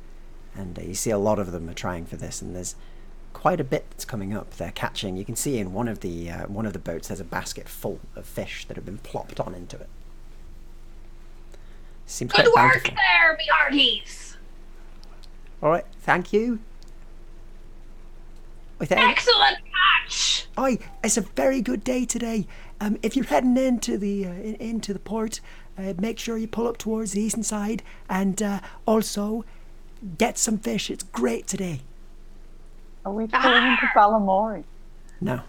And you see a lot of them are trying for this, and there's quite a bit that's coming up. They're catching. You can see in one of the boats there's a basket full of fish that have been plopped on into it. Seems Good quite work bountiful. there, me hearties. All right, thank you. Excellent catch. Oi, it's a very good day today. If you're heading into the port, make sure you pull up towards the eastern side, and also get some fish. It's great today. Are we pulling into Balamori? No,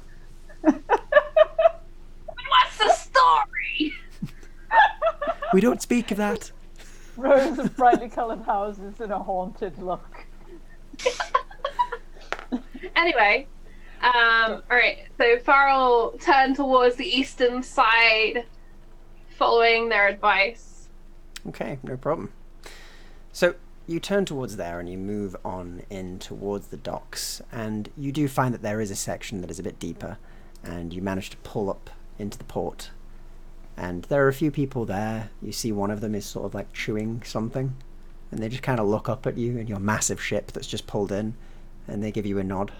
What's the story? we don't speak of that. Rows of brightly coloured houses and a haunted look. Anyway, alright, so Farrell turned towards the eastern side, following their advice. Okay, no problem. So you turn towards there and you move on in towards the docks, and you do find that there is a section that is a bit deeper, and you manage to pull up into the port. And there are a few people there. You see one of them is sort of like chewing something, and they just kind of look up at you and your massive ship that's just pulled in, and they give you a nod.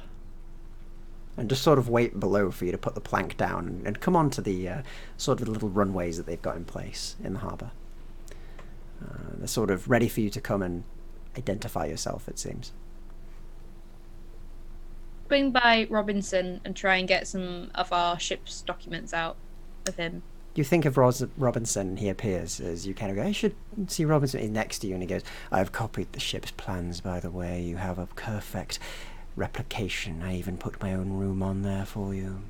And just sort of wait below for you to put the plank down and come on to the sort of little runways that they've got in place in the harbour. They're sort of ready for you to come and identify yourself, it seems. swing by Robinson and try and get some of our ship's documents out with him. You think of Robinson, and he appears as you kind of go, I should see Robinson. He's next to you, and he goes, I've copied the ship's plans, by the way. You have a perfect replication. I even put my own room on there for you.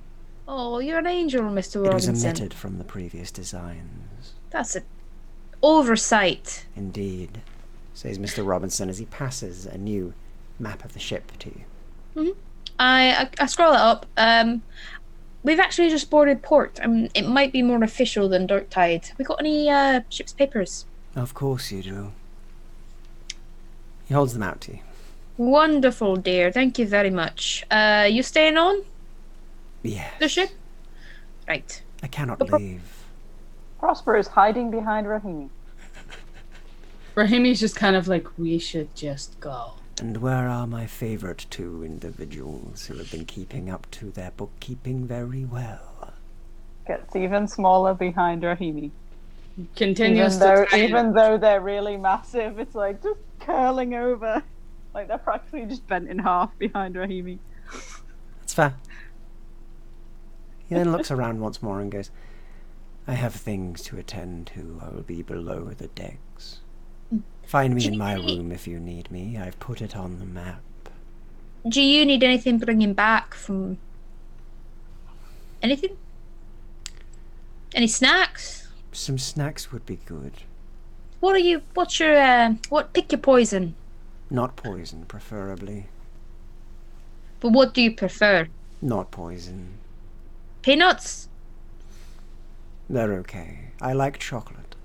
Oh, you're an angel, Mr. It was Robinson. omitted from the previous designs. That's an oversight. Indeed, says Mr. Robinson as he passes a new map of the ship to you. Mm-hmm. I scroll it up. We've actually just boarded port. It might be more official than Dark Tide. We got any ship's papers? Of course you do. He holds them out to you. Wonderful, dear. Thank you very much. You staying on Yes. the ship? Right. I cannot leave. Prosper is hiding behind Rahimi. Rahimi's just kind of like, we should just go. And where are my favourite two individuals who have been keeping up to their bookkeeping very well? Gets even smaller behind Rahimi. Continues Even though they're really massive, it's like just curling over. Like they're practically just bent in half behind Rahimi. That's fair. He then looks around once more and goes, I have things to attend to. I will be below the decks. Find me in my room if you need me. I've put it on the map. Do you need anything bringing back from... anything? Any snacks? Some snacks would be good. What's your, pick your poison. Not poison, preferably. But what do you prefer? Not poison. Peanuts? They're okay. I like chocolate.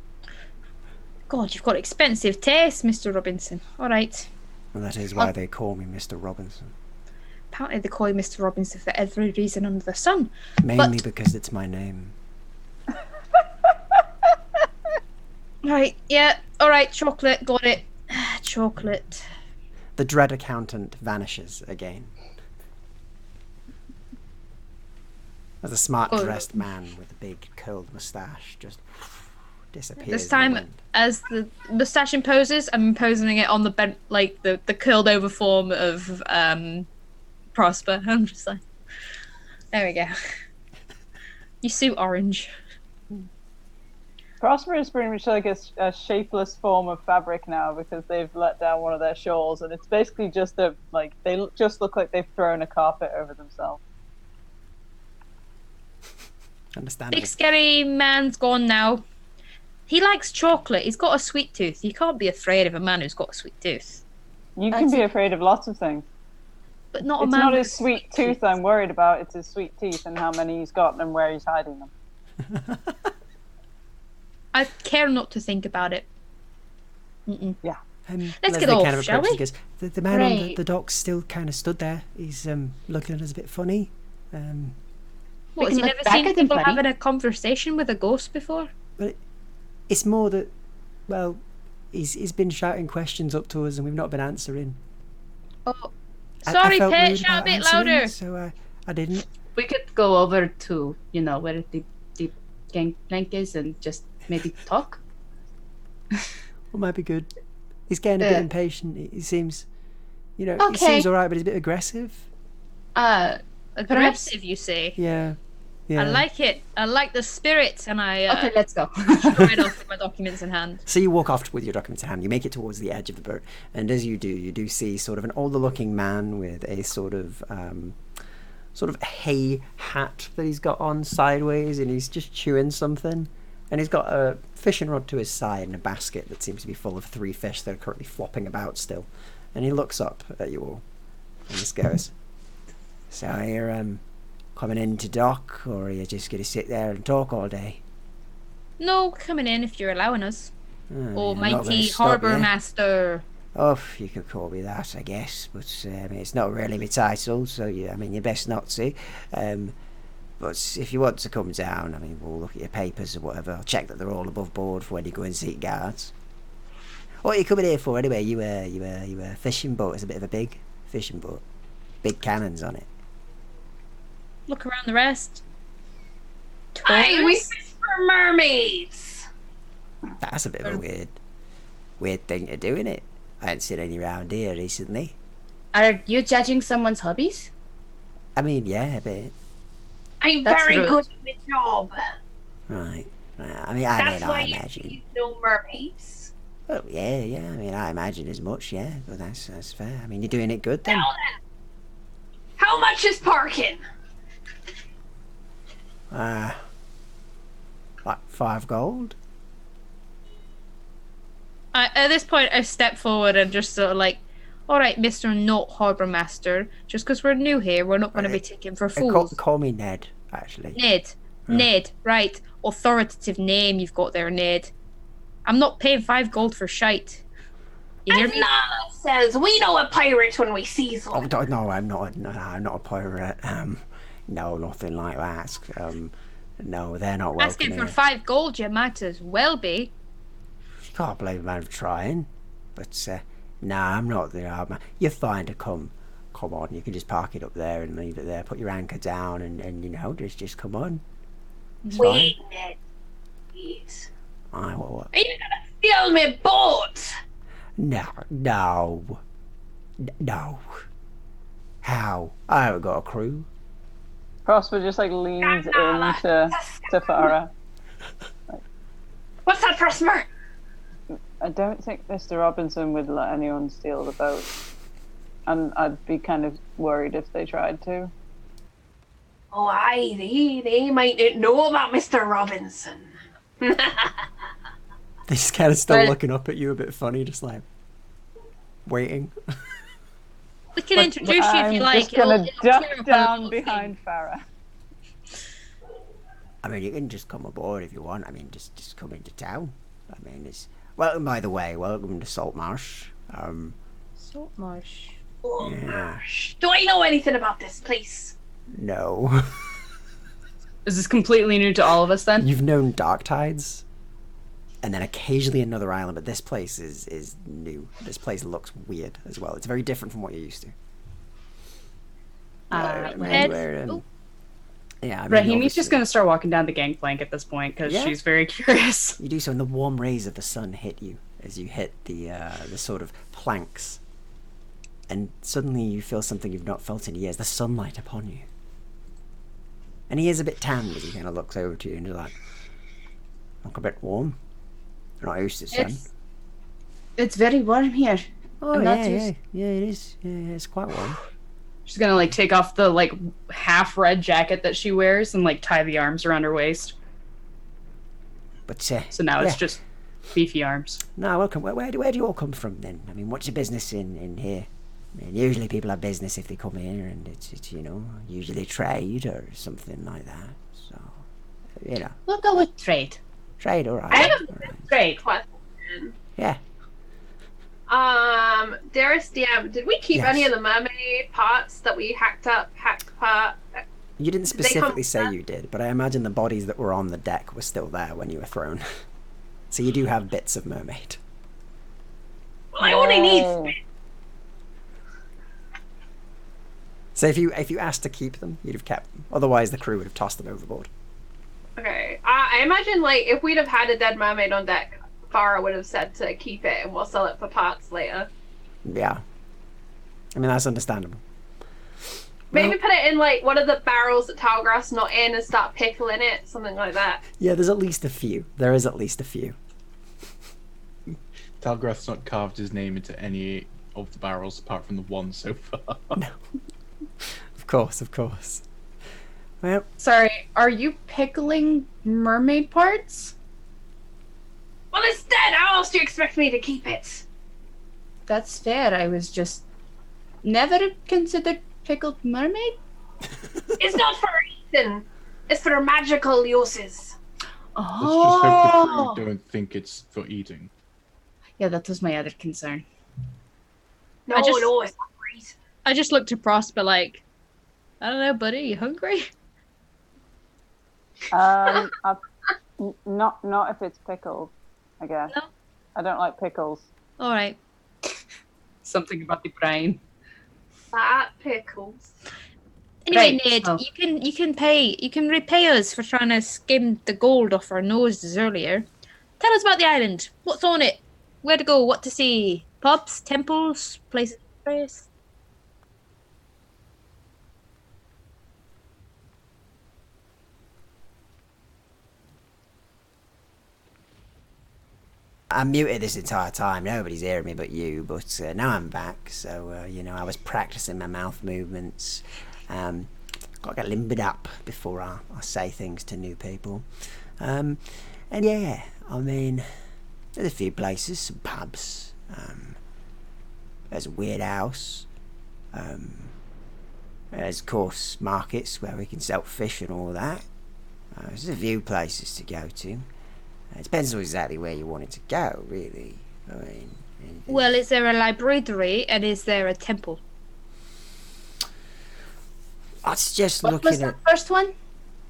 God, you've got expensive taste, Mr. Robinson. All right. Well, that is why they call me Mr. Robinson. Apparently they call you Mr. Robinson for every reason under the sun. Mainly because it's my name. Right, yeah. All right, chocolate. Got it. Chocolate. The dread accountant vanishes again. As a smart-dressed man with a big curled moustache just disappears. This time, as the moustache imposes, I'm imposing it on the bent, like the curled over form of Prosper. I'm just like, there we go. You suit orange. Prosper is pretty much like a shapeless form of fabric now because they've let down one of their shawls, and it's basically just they just look like they've thrown a carpet over themselves. Understandable. Big scary man's gone now. He likes chocolate. He's got a sweet tooth. You can't be afraid of a man who's got a sweet tooth. You can be afraid of lots of things. But not a It's man not with his sweet tooth I'm worried about, it's his sweet teeth and how many he's got and where he's hiding them. I care not to think about it. Mm-mm. Yeah. Let's get off, shall we? Goes, the man on Right. the dock still kind of stood there. He's looking at us a bit funny. What, has can he look never back seen at them, people buddy. having a conversation with a ghost before? But it's more that, well, he's been shouting questions up to us and we've not been answering. Oh, I sorry, felt Pet. rude Shout a about bit answering, louder. So I didn't. We could go over to, where the gangplank is and just maybe talk. What might be good. He's getting a bit impatient. He seems, he Okay. seems alright, but he's a bit aggressive. Aggressive, you say? Yeah. I like it. I like the spirit, and I Okay, let's go. right off with my documents in hand. So you walk off with your documents in hand. You make it towards the edge of the boat, and as you do see sort of an older-looking man with a sort of hay hat that he's got on sideways, and he's just chewing something. And he's got a fishing rod to his side and a basket that seems to be full of 3 fish that are currently flopping about still. And he looks up at you all, and just goes, "So you're coming into dock, or are you just going to sit there and talk all day?" No, coming in if you're allowing us. Oh, I'm not Almighty gonna stop Harbour you. Master. Oh, you could call me that, I guess, but it's not really my title, so you best not to. But if you want to come down, we'll look at your papers or whatever. I'll check that they're all above board for when you go and seek guards. What are you coming here for anyway? You a fishing boat? It's a bit of a big fishing boat, big cannons on it. Look around the rest. Aye, we Toys? fish for mermaids. That's a bit of a weird thing to do, innit? I haven't seen any round here recently. Are you judging someone's hobbies? I mean, yeah, a bit. I'm That's very rude. good at my job. Right. That's why I you imagine. please no mermaids. Oh, yeah. I mean, I imagine as much, yeah. But that's fair. I mean, you're doing it good then. Now then, how much is parking? Like 5 gold? At this point, I step forward and just sort of like, all right, Mr. Not Harbour Master, just because we're new here, we're not going to be taken for fools. Call me Ned, actually. Ned. Ned, right. Authoritative name you've got there, Ned. I'm not paying 5 gold for shite. You hear As me? Nala says, we know a pirate when we see Oh, one. no, I'm not. No, I'm not a pirate. No, nothing like that. No, they're not welcome Asking for here. 5 gold, you might as well be. Can't blame a man for trying. But, nah, I'm not the hard man. You're fine to come on. You can just park it up there and leave it there. Put your anchor down and you know, just come on. It's Wait, fine. Ned. Wait. What? Are you gonna steal my boat? No. How? I haven't got a crew. Prosper just like leans Nala. into Farah. What's that, Prosper? I don't think Mr. Robinson would let anyone steal the boat. And I'd be kind of worried if they tried to. Oh, aye, they might not know about Mr. Robinson. They're just kind of still Well- looking up at you a bit funny, just like waiting. We can introduce you if you I'm like. just gonna It'll clear duck up a lot down of behind things. Farah. I mean, you can just come aboard if you want. I mean, just come into town. I mean, it's... Well, by the way, welcome to Saltmarsh. Saltmarsh. Oh, Yeah. gosh. Do I know anything about this place? No. Is this completely new to all of us then? You've known Dark Tides, and then occasionally another island, but this place is new. This place looks weird as well. It's very different from what you're used to. Ned? Yeah, I mean, Rahimi's obviously- just gonna start walking down the gangplank at this point because Yeah. she's very curious. You do so, and the warm rays of the sun hit you as you hit the sort of planks, and suddenly you feel something you've not felt in years: the sunlight upon you. And he is a bit tanned as he kind of looks over to you and you're like, "Look a bit warm. You're not used to sun." It's very warm here. Oh I'm yeah, not used- yeah, it is. Yeah, it's quite warm. She's gonna like take off the like half red jacket that she wears and like tie the arms around her waist. But So now yeah. it's just beefy arms. No, welcome. Where do you all come from then? I mean, what's your business in here? I mean, usually people have business if they come here, and it's you know, usually trade or something like that. So, you know, We'll go with trade. trade, all right. I have all right. Trade. Question. Yeah. Dearest DM, did we keep Yes. any of the mermaid parts that we hacked apart? You didn't They come specifically say back? you did, but I imagine the bodies that were on the deck were still there when you were thrown. So you do have bits of mermaid. Well, I only need Oh. So if you asked to keep them, you'd have kept them. Otherwise, the crew would have tossed them overboard. Okay. I imagine, like, if we'd have had a dead mermaid on deck, Farah would have said to keep it and we'll sell it for parts later. Yeah. I mean, that's understandable. Maybe put it in, like, one of the barrels that Talgrath's not in and start pickling it, something like that. Yeah, there's at least a few. There is at least a few. Talgrath's not carved his name into any of the barrels apart from the one so far. Of course. Well, Sorry, are you pickling mermaid parts? Well, it's dead! How else do you expect me to keep it? That's fair. I was just never considered pickled mermaid. It's not for eating. It's for magical uses. Let's just hope the Oh, crew don't think it's for eating. yeah, that was my other concern. No, I just- no, it's not for eating. I just looked at Prosper like, I don't know, buddy, you hungry? Not if it's pickled, I guess. No. I don't like pickles. All right. Something about the brain. Fat pickles. Anyway, Right, Ned, oh. you can repay us for trying to skim the gold off our noses earlier. Tell us about the island. What's on it? Where to go? What to see? Pubs, temples, places to praise? I'm muted this entire time. Nobody's hearing me but you. But now I'm back. So, I was practicing my mouth movements. Got to get limbered up before I say things to new people. And yeah, I mean, there's a few places, some pubs. There's a weird house. There's, of course, markets where we can sell fish and all that. There's a few places to go to. It depends on exactly where you wanted to go, really. I mean, Well, is there a library and is there a temple? I was just What was looking the at first one?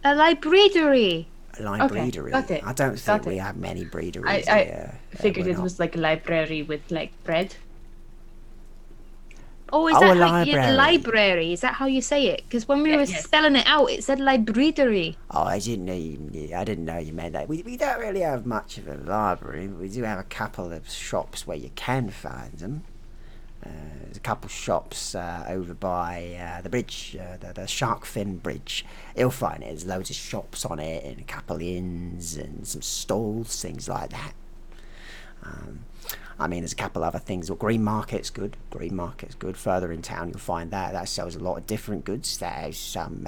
A library. a library. got it. I don't Got think we it. have many breederys I here. figured We're it not- was like a library with like bread. Oh, is Oh, that a how library. library? Is that how you say it? Because when we were yes. spelling it out, it said library. Oh, I didn't know you meant that. We don't really have much of a library. But we do have a couple of shops where you can find them. There's a couple of shops over by the bridge, the Shark Fin Bridge. You'll find there's loads of shops on it and a couple of inns and some stalls, things like that. I mean, there's a couple other things. Well, Green Market's good. Green Market's good. Further in town, you'll find that sells a lot of different goods. There's some,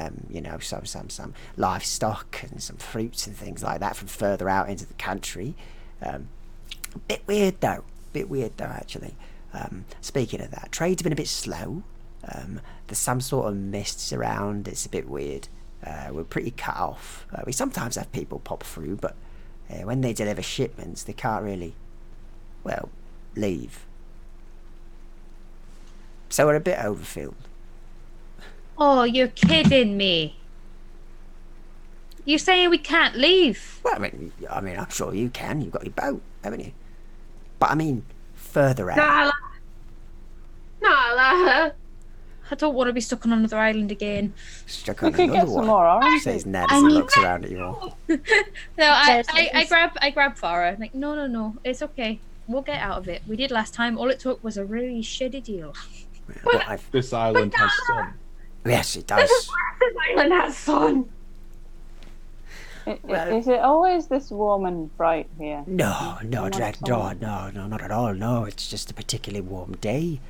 some livestock and some fruits and things like that from further out into the country. Bit weird though, actually. Speaking of that, trade's been a bit slow. There's some sort of mists around. It's a bit weird. We're pretty cut off. We sometimes have people pop through, but when they deliver shipments, they can't really, well, leave. So we're a bit overfilled. Oh, you're kidding me. You're saying we can't leave? Well, I mean, I'm sure you can. You've got your boat, haven't you? But I mean, further out. Nala. I don't want to be stuck on another island again. Stuck We on could get another some one. more oranges. Says Ned as he looks around at you all. No, There's I grab Farah. Like, no, it's okay. We'll get out of it. We did last time. All it took was a really shitty deal. But I've, This island has sun. yes, it does. This island has sun. Is it always this warm and bright here? No, want Dread. some? No, not at all. No, it's just a particularly warm day.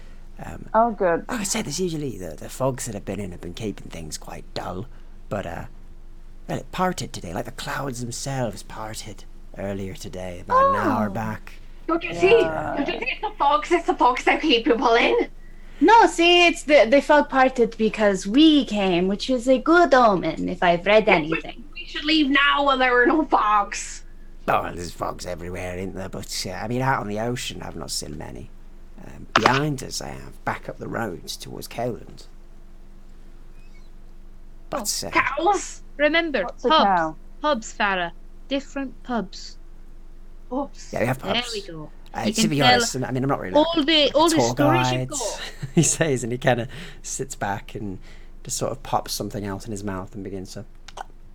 Oh, good. Like I said, there's usually the fogs that have been keeping things quite dull. But well, it parted today. Like the clouds themselves parted earlier today, about an hour back. Don't you see? Don't you see it's the fogs? It's the fogs that keep people in. No, see, it's they felt parted because we came, which is a good omen if I've read anything. We should leave now while there are no fogs. Oh, well, there's fogs everywhere, isn't there? But I mean, out on the ocean, I've not seen many. Behind us, I have back up the roads towards Cowland. But Cows? Remember, What's a pubs. cow? Pubs, Farah. Different pubs. Oops. yeah, we have There pubs. we go. To You can be tell honest, I mean, I'm not really all the tour stories you've guides, got. he says, and he kind of sits back and just sort of pops something else in his mouth and begins to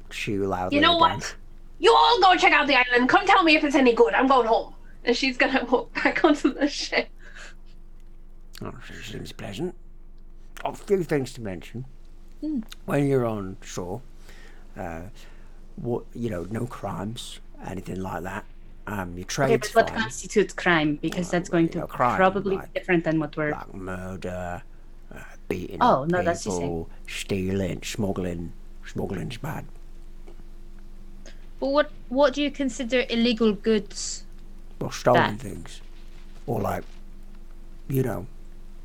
chew loudly. You know again. what? You all go check out the island. Come tell me if it's any good. I'm going home. And she's gonna walk back onto the ship. Oh, seems pleasant. A few things to mention. When you're on shore, no crimes, anything like that. Your Okay, trade's but what fine. constitutes crime? Because that's going to crime, probably like- be different than what we're. Like murder, beating Oh, up no, people, that's the same. stealing, smuggling. Smuggling's bad. But what do you consider illegal goods? Well, stolen Bad. things. Or like,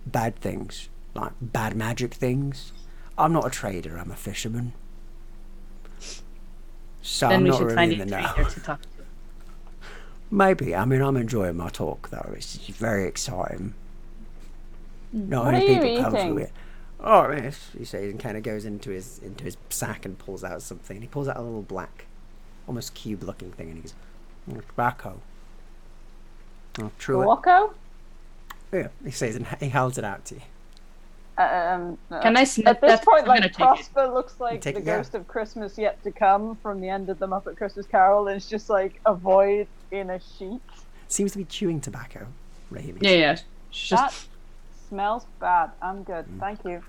bad things. Like bad magic things. I'm not a trader, I'm a fisherman. So Then I'm we not should really find in a the know. trader to talk to. Maybe. I mean, I'm enjoying my talk, though. It's very exciting. Not What many are you people come eating? through it. Oh, yes, he says, and kind of goes into his sack and pulls out something. He pulls out a little black, almost cube-looking thing, and he goes, tobacco. Oh, true. Wacko? Yeah, he says, and he holds it out to you. Can I sniff At this that? point, I'm gonna like, take it. Prosper looks like Take the it, yeah. ghost of Christmas yet to come from the end of the Muppet Christmas Carol, and it's just like a void in a sheet. Seems to be chewing tobacco, Rahimi. Yeah. It's just That smells bad. I'm good. Thank you.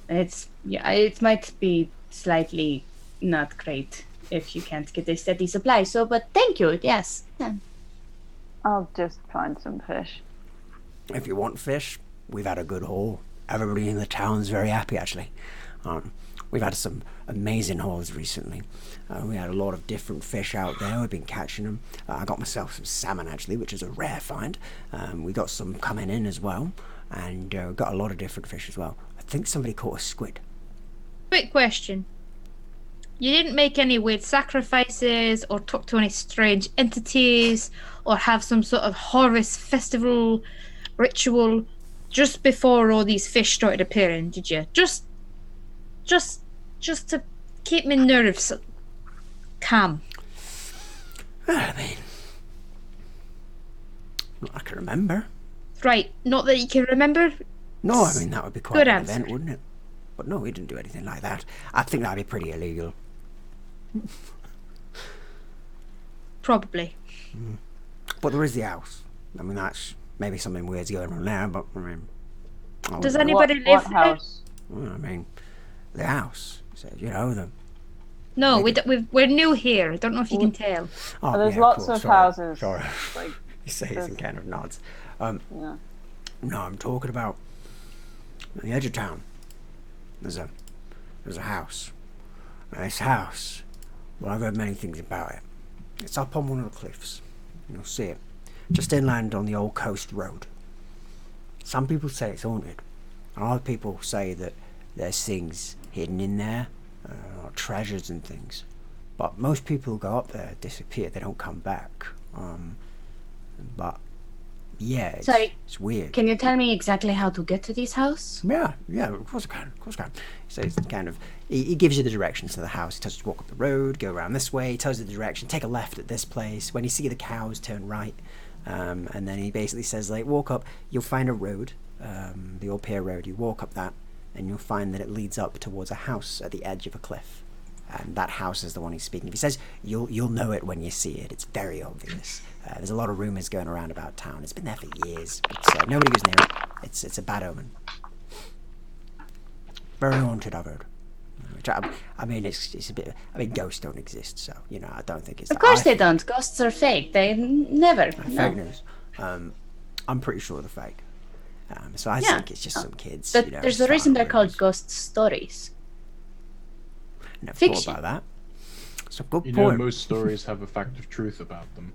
it might be slightly not great if you can't get a steady supply. So, but thank you. Yes. Yeah. I'll just find some fish. If you want fish, we've had a good haul. Everybody in the town's very happy, actually. We've had some amazing hauls recently. We had a lot of different fish out there. We've been catching them. I got myself some salmon, actually, which is a rare find. We got some coming in as well, and got a lot of different fish as well. I think somebody caught a squid. Quick question. You didn't make any weird sacrifices or talk to any strange entities or have some sort of Horus festival ritual just before all these fish started appearing, did you? Just to keep my nerves calm. I mean, not I can remember. Right, not that you can remember. No, I mean, that would be quite Good an answer. event, wouldn't it? But no, we didn't do anything like that. I think that'd be pretty illegal. Probably. But there is the house. I mean, that's maybe something weird's going on there, but I mean... Does I anybody What live there? house? mean, the house. So, you know, the... No, we're new here. I don't know if you can tell. Oh, There's yeah, lots cool, of sorry, houses. Sorry. Like, He says and kind of nods. yeah. No, I'm talking about at the edge of town. There's a house. And this house, well, I've heard many things about it. It's up on one of the cliffs. You'll see it. Just inland on the old coast road. Some people say it's haunted. And other people say that there's things hidden in there, treasures and things. But most people who go up there disappear. They don't come back. But yeah, it's weird. Can you tell me exactly how to get to this house? Yeah, of course I can. So it's kind of, he gives you the directions to the house. He tells you to walk up the road, go around this way. He tells you the direction, take a left at this place. When you see the cows, turn right. And then he basically says, like, walk up, you'll find a road, the old pier road. You walk up that, and you'll find that it leads up towards a house at the edge of a cliff. And that house is the one he's speaking of. He says, you'll know it when you see it. It's very obvious. There's a lot of rumours going around about town. It's been there for years, but nobody goes near it. It's a bad omen. Very haunted, I've heard. Which I mean, it's a bit. I mean, ghosts don't exist, so you know, I don't think it's. Of course they don't. Ghosts are fake. They never. Fake news. I'm pretty sure they're fake. So I think it's just some kids. But you know, there's a reason they're called rumors. ghost stories. Never fiction. thought about that. It's a good You know, point. most stories have a fact of truth about them.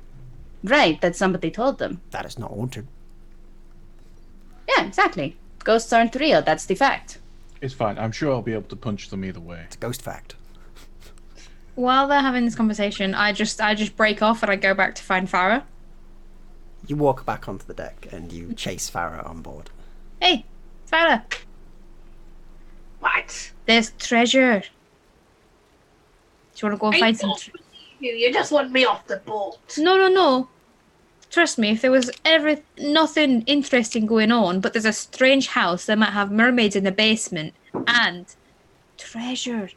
Right, that somebody told them. That is not haunted. Yeah, exactly. Ghosts aren't real. That's the fact. It's fine. I'm sure I'll be able to punch them either way. It's a ghost fact. While they're having this conversation, I just break off and I go back to find Farah. You walk back onto the deck and you chase Farah on board. Hey, Farah, What? there's treasure. Do you want to go and I find some? don't believe you just want me off the boat. No. Trust me, if there was nothing interesting going on, but there's a strange house that might have mermaids in the basement and treasure.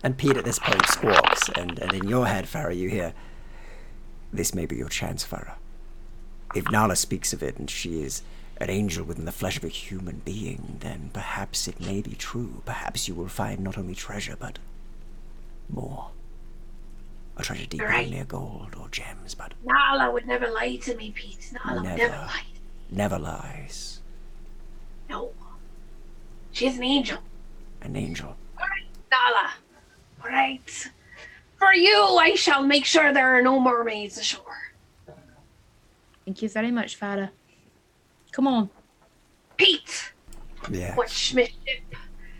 And Pete at this point squawks, and in your head, Farah, you hear, "This may be your chance, Farah. If Nala speaks of it and she is an angel within the flesh of a human being, then perhaps it may be true. Perhaps you will find not only treasure, but more. A treasure deeper Right. than mere gold or gems, but Nala would never lie to me, Pete. Nala would never lie. never lies. No. She's an angel. An angel. Alright, Nala. Alright. For you, I shall make sure there are no mermaids ashore. Thank you very much, Farah. Come on. Pete, Yeah. watch my ship.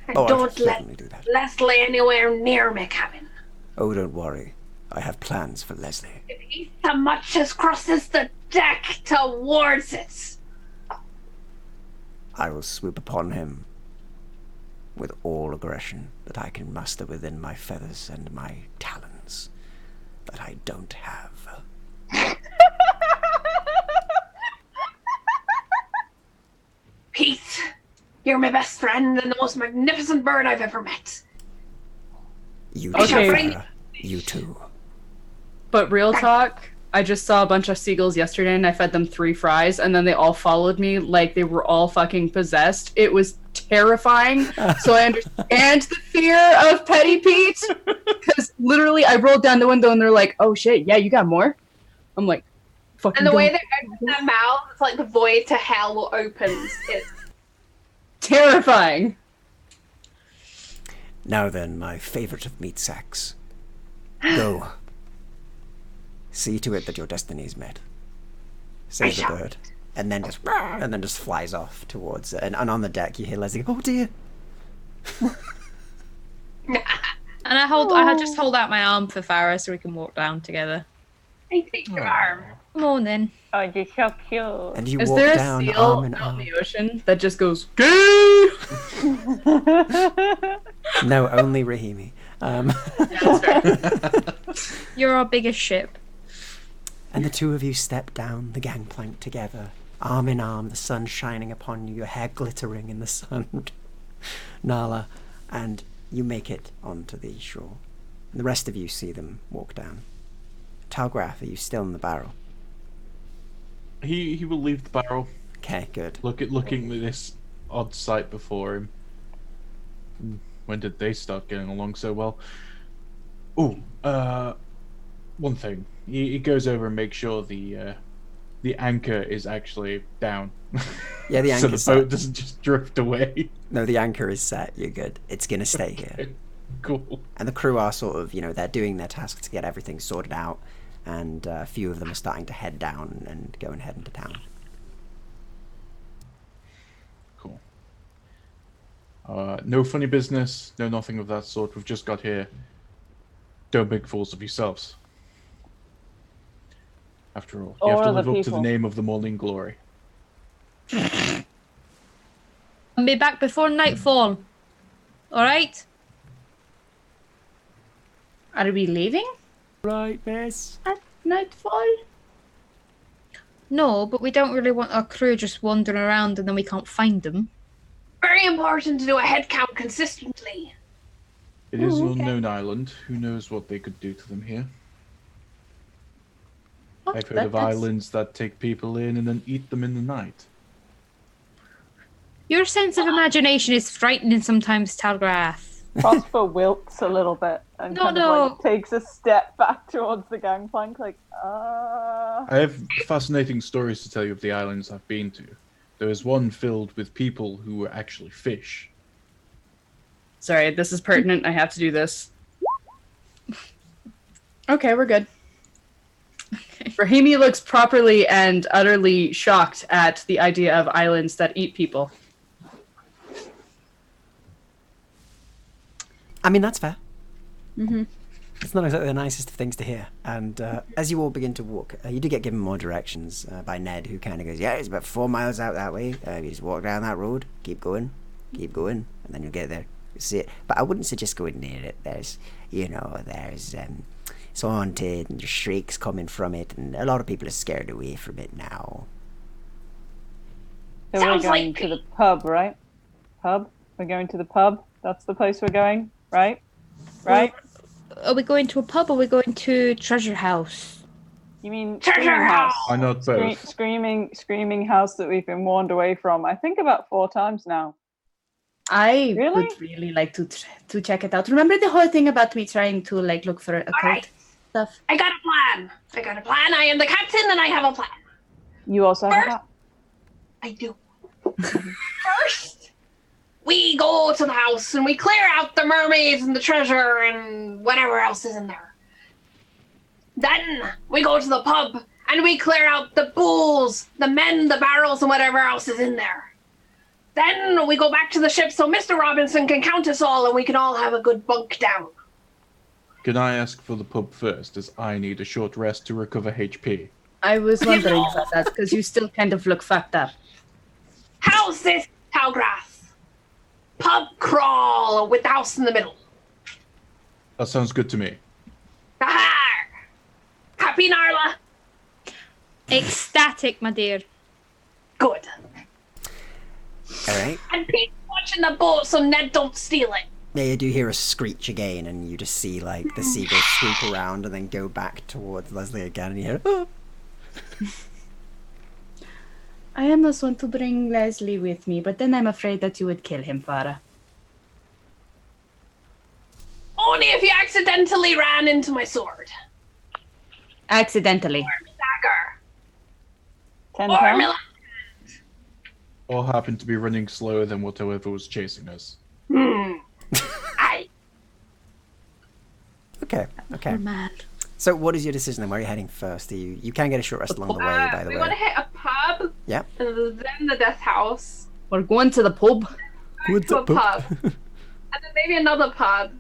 And Oh, I don't can let certainly do that. Leslie anywhere near my cabin. Oh, don't worry. I have plans for Leslie. If he so much as crosses the deck towards it. I will swoop upon him with all aggression that I can muster within my feathers and my talons that I don't have. Pete, you're my best friend and the most magnificent bird I've ever met. You I too, shall bring- Farah. You too. But real talk, I just saw a bunch of seagulls yesterday and I fed them 3 fries and then they all followed me like they were all fucking possessed. It was terrifying. So I understand the fear of Petty Pete. Because literally I rolled down the window and they're like, oh shit, yeah, you got more? I'm like, Fucking And the go. way they open their mouth, it's like the void to hell opens. It's Terrifying. Now then, my favourite of meat sacks. Go. See to it that your destiny is met. Save the shall. bird. And then just flies off towards it. And on the deck you hear Leslie go, oh dear. And I just hold out my arm for Farah so we can walk down together. I take your arm. Come on then. Oh, you're so cute. And you Is walk there a down seal arm in out arm. in the ocean that just goes gay? No, only Rahimi. You're our biggest ship. And the two of you step down the gangplank together, arm in arm, the sun shining upon you, your hair glittering in the sun, Nala, and you make it onto the shore. And the rest of you see them walk down. Talgrath, are you still in the barrel? He will leave the barrel, Okay, good. looking at this odd sight before him. When did they start getting along so well? One thing. He goes over and makes sure the anchor is actually down. Yeah, the so the anchor's boat set. doesn't just drift away. No, the anchor is set. You're good. It's going to stay here. Cool. And the crew are sort of, they're doing their task to get everything sorted out. And a few of them are starting to head down and go and head into town. Cool. No funny business, no nothing of that sort. We've just got here. Don't make fools of yourselves. After all, you have to Or live other up to the people. name of the morning glory. I'll be back before nightfall. Alright? Are we leaving Right, miss. at nightfall? No, but we don't really want our crew just wandering around and then we can't find them. Very important to do a head count consistently. It is an okay. unknown island. Who knows what they could do to them here? Oh, I've heard of islands that take people in and then eat them in the night. Your sense of imagination is frightening sometimes, Talgrath. Prosper wilts a little bit and No, kind of no. like takes a step back towards the gangplank, like, I have fascinating stories to tell you of the islands I've been to. There is one filled with people who were actually fish. Sorry, this is pertinent. I have to do this. Okay, we're good. Rahimi looks properly and utterly shocked at the idea of islands that eat people. I mean, that's fair. Mm-hmm. It's not exactly the nicest of things to hear. And as you all begin to walk, you do get given more directions by Ned, who kind of goes, yeah, it's about 4 miles out that way. You just walk down that road, keep going, and then you'll get there. You'll see it. But I wouldn't suggest going near it. There's it's haunted, and there's shrieks coming from it, and a lot of people are scared away from it now. so we're Sounds going like- to the pub, right? Pub? We're going to the pub? That's the place we're going, right? Right? Are we going to a pub or are we going to Treasure House? You mean Treasure screaming house! Why not both? Screaming house that we've been warned away from, I think about 4 times now. I Really? would really like to check it out. Remember the whole thing about me trying to look for occult Alright, stuff? I got a plan. I am the captain and I have a plan. You also have that? I do. First, we go to the house and we clear out the mermaids and the treasure and whatever else is in there. Then we go to the pub and we clear out the bools, the men, the barrels, and whatever else is in there. Then we go back to the ship so Mr. Robinson can count us all and we can all have a good bunk down. Can I ask for the pub first, as I need a short rest to recover HP? I was wondering about that because you still kind of look fucked up. How's this, Talgrath? Pub crawl with the house in the middle. That sounds good to me. Aha! Happy, Narla? Ecstatic, my dear. Good. All right. And keep watching the boat so Ned don't steal it. Yeah, you do hear a screech again, and you just see like the seagulls swoop around and then go back towards Leslie again, and you hear, oh. I almost want to bring Leslie with me, but then I'm afraid that you would kill him, Farah. Only if you accidentally ran into my sword. Accidentally. Or my dagger. 10 Or pounds? Milan. Or happened to be running slower than whatever was chasing us. Aye. Okay. We're mad. So what is your decision then? Where are you heading first? You can get a short rest along the way, by the We want to way. hit a pub. Yeah. And then the death house. We're going to the pub. Good To a pub. And then maybe another pub.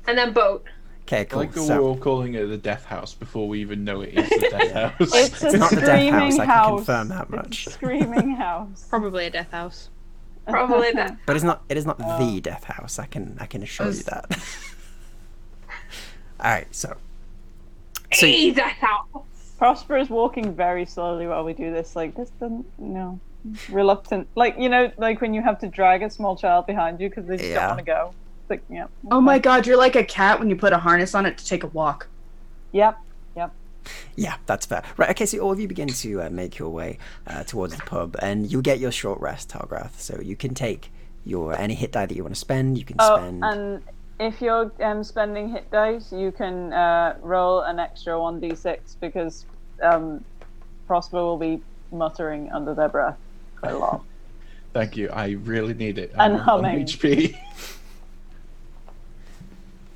And then boat. Okay, I cool. like that we're So all calling it the Death House before we even know it is the Death House. It's a not the death screaming house, I can house. confirm that much. It's a screaming house. Probably a death house. Probably that. But it is not the death house. I can assure you that. All right, so Hey, death house. Prosper is walking very slowly while we do this. Like, this doesn't, reluctant. Like, like when you have to drag a small child behind you because they just don't want to go. It's like, yeah. Oh my god, you're like a cat when you put a harness on it to take a walk. Yep. yeah, that's fair. Right, okay, so all of you begin to make your way towards the pub, and you get your short rest, Talgrath. So you can take any hit die that you want to spend. You can spend. And if you're spending hit dice, you can roll an extra 1d6 because Prosper will be muttering under their breath quite a lot. Thank you. I really need it. And I'm on humming. HP.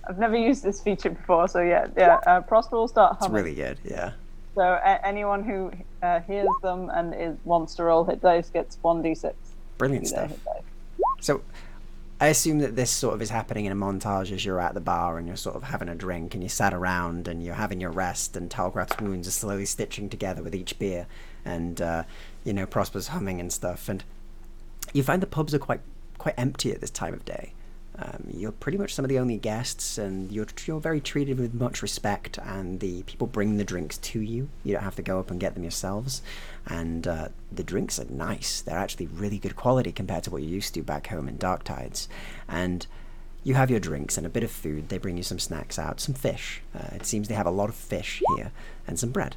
I've never used this feature before, so yeah. Prosper will start It's humming. really good, yeah. So anyone who hears them and wants to roll hit dice gets 1d6. Brilliant to their stuff. hit dice. So I assume that this sort of is happening in a montage as you're at the bar and you're sort of having a drink and you sat around and you're having your rest and Talgrath's wounds are slowly stitching together with each beer and, Prosper's humming and stuff. And you find the pubs are quite empty at this time of day. You're pretty much some of the only guests, and you're very treated with much respect, and the people bring the drinks to you. You don't have to go up and get them yourselves, and the drinks are nice. They're actually really good quality compared to what you're used to back home in Dark Tides. And you have your drinks and a bit of food. They bring you some snacks out, some fish. It seems they have a lot of fish here, and some bread.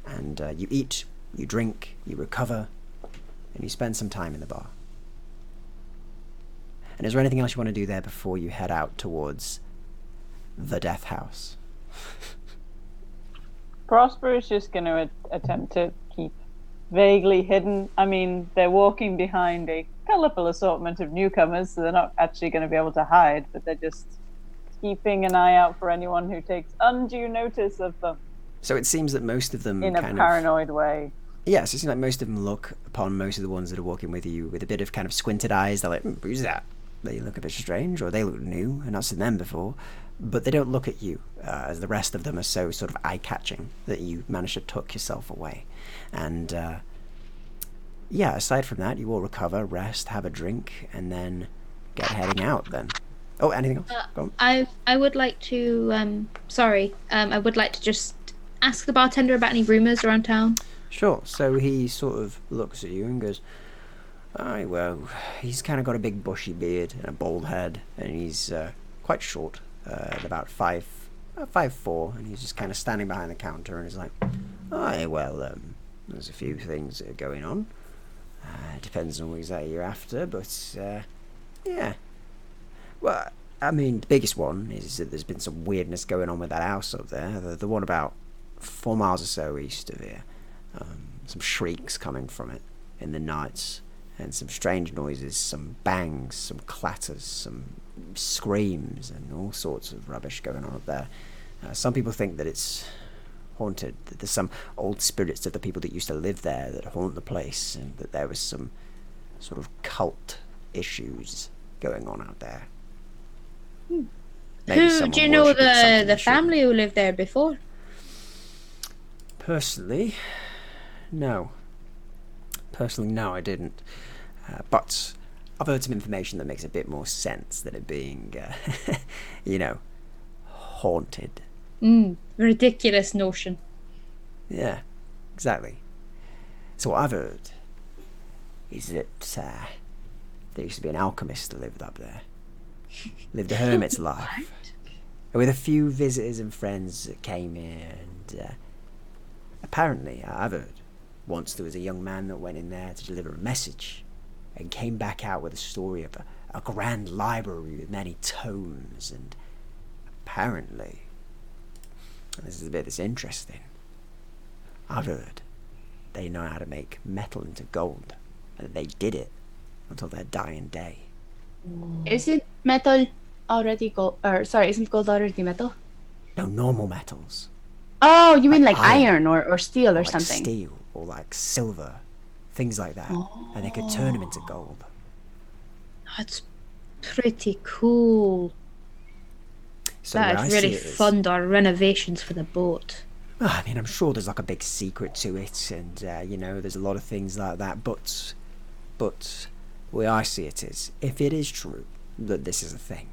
And you eat, you drink, you recover, and you spend some time in the bar. And is there anything else you want to do there before you head out towards the death house? Prosper is just going to attempt to keep vaguely hidden. I mean, they're walking behind a colourful assortment of newcomers, so they're not actually going to be able to hide, but they're just keeping an eye out for anyone who takes undue notice of them. So it seems that most of them in a paranoid way. Yes, it seems like most of them look upon most of the ones that are walking with you with a bit of kind of squinted eyes. They're like, who's that? They look a bit strange, or they look new, and not seen them before. But they don't look at you, as the rest of them are so sort of eye-catching that you manage to tuck yourself away. And, aside from that, you all recover, rest, have a drink, and then get heading out then. Oh, anything else? Go on. I would like to, I would like to just ask the bartender about any rumours around town. Sure. So he sort of looks at you and goes, "Aye, well, he's kind of got a big bushy beard and a bald head, and he's quite short, about 5'4", and he's just kind of standing behind the counter, and he's like, aye, well, there's a few things that are going on. Depends on what exactly you're after, but, yeah. Well, I mean, the biggest one is that there's been some weirdness going on with that house up there, the one about 4 miles or so east of here. Some shrieks coming from it in the nights. And some strange noises, some bangs, some clatters, some screams, and all sorts of rubbish going on up there. Some people think that it's haunted, that there's some old spirits of the people that used to live there that haunt the place, and that there was some sort of cult issues going on out there. Maybe Who someone do you know worshipping something the they shouldn't. family who lived there before? Personally, no. No, I didn't. But I've heard some information that makes a bit more sense than it being, haunted. Ridiculous notion. Yeah, exactly. So what I've heard is that there used to be an alchemist that lived up there. Lived a hermit's life. With a few visitors and friends that came here, and apparently, I've heard, once there was a young man that went in there to deliver a message and came back out with a story of a grand library with many tomes, and apparently, this is a bit that's interesting, I've heard they know how to make metal into gold. And they did it until their dying day. Isn't metal already gold? Or sorry, isn't gold already metal? No, normal metals. Oh, you mean like iron. iron or steel or Like something? steel or like silver. Things like that. And they could turn them into gold. That's pretty cool. So where I That see would really it is- fund our renovations for the boat. I mean, I'm sure there's like a big secret to it, and you know, there's a lot of things like that. But the way I see it is, if it is true that this is a thing,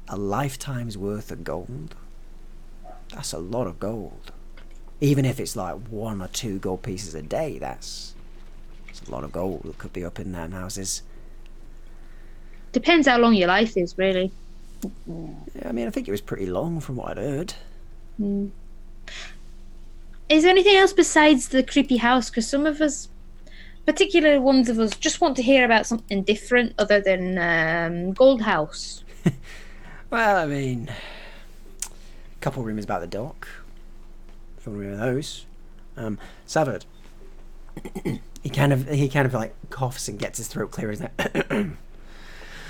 a lifetime's worth of gold, that's a lot of gold. Even if it's like 1 or 2 gold pieces a day, that's a lot of gold that could be up in them houses. Depends how long your life is, really. Yeah, I mean, I think it was pretty long from what I'd heard. Is there anything else besides the creepy house? Because some of us, particularly ones of us, just want to hear about something different other than Gold House. Well, I mean, a couple rumours about the dock. If you want to remember those. Savard. he kind of like coughs and gets his throat clear. He's like,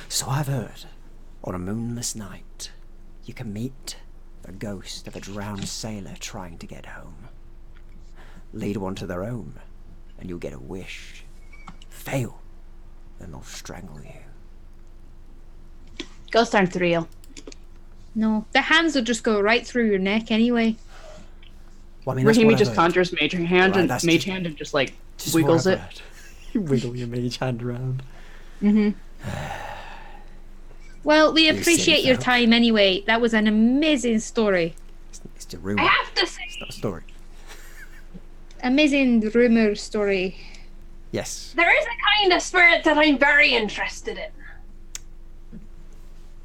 so I've heard, on a moonless night, you can meet the ghost of a drowned sailor trying to get home. Lead one to their home, and you'll get a wish. Fail, and they'll strangle you. Ghosts aren't real. No, the hands will just go right through your neck anyway. Well, I mean, that's what Rahimi I've just heard. conjures mage hand Right, and that's mage just- hand and just like Just wiggles what it. I've heard. You wiggle your mage hand around. Well, we You're appreciate safe your now. time anyway. That was an amazing story. It's the rumour. I have to say, It's not a story. Amazing rumor story. Yes. there is a kind of spirit that I'm very interested in.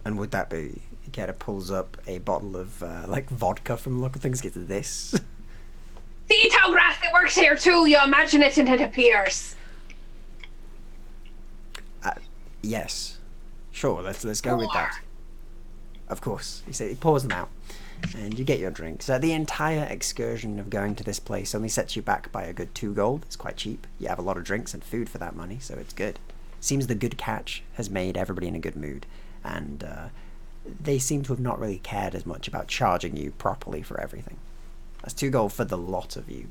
And would that be? He kind of pulls up a bottle of like vodka from the look of things. Gets this. See, Talgrath, it works here too. You imagine it and it appears. Yes. Sure. Let's go with that. Of course. He pours them out, and you get your drink. So the entire excursion of going to this place only sets you back by a good 2 gold. It's quite cheap. You have a lot of drinks and food for that money, so it's good. Seems the good catch has made everybody in a good mood, and they seem to have not really cared as much about charging you properly for everything. That's 2 gold for the lot of you.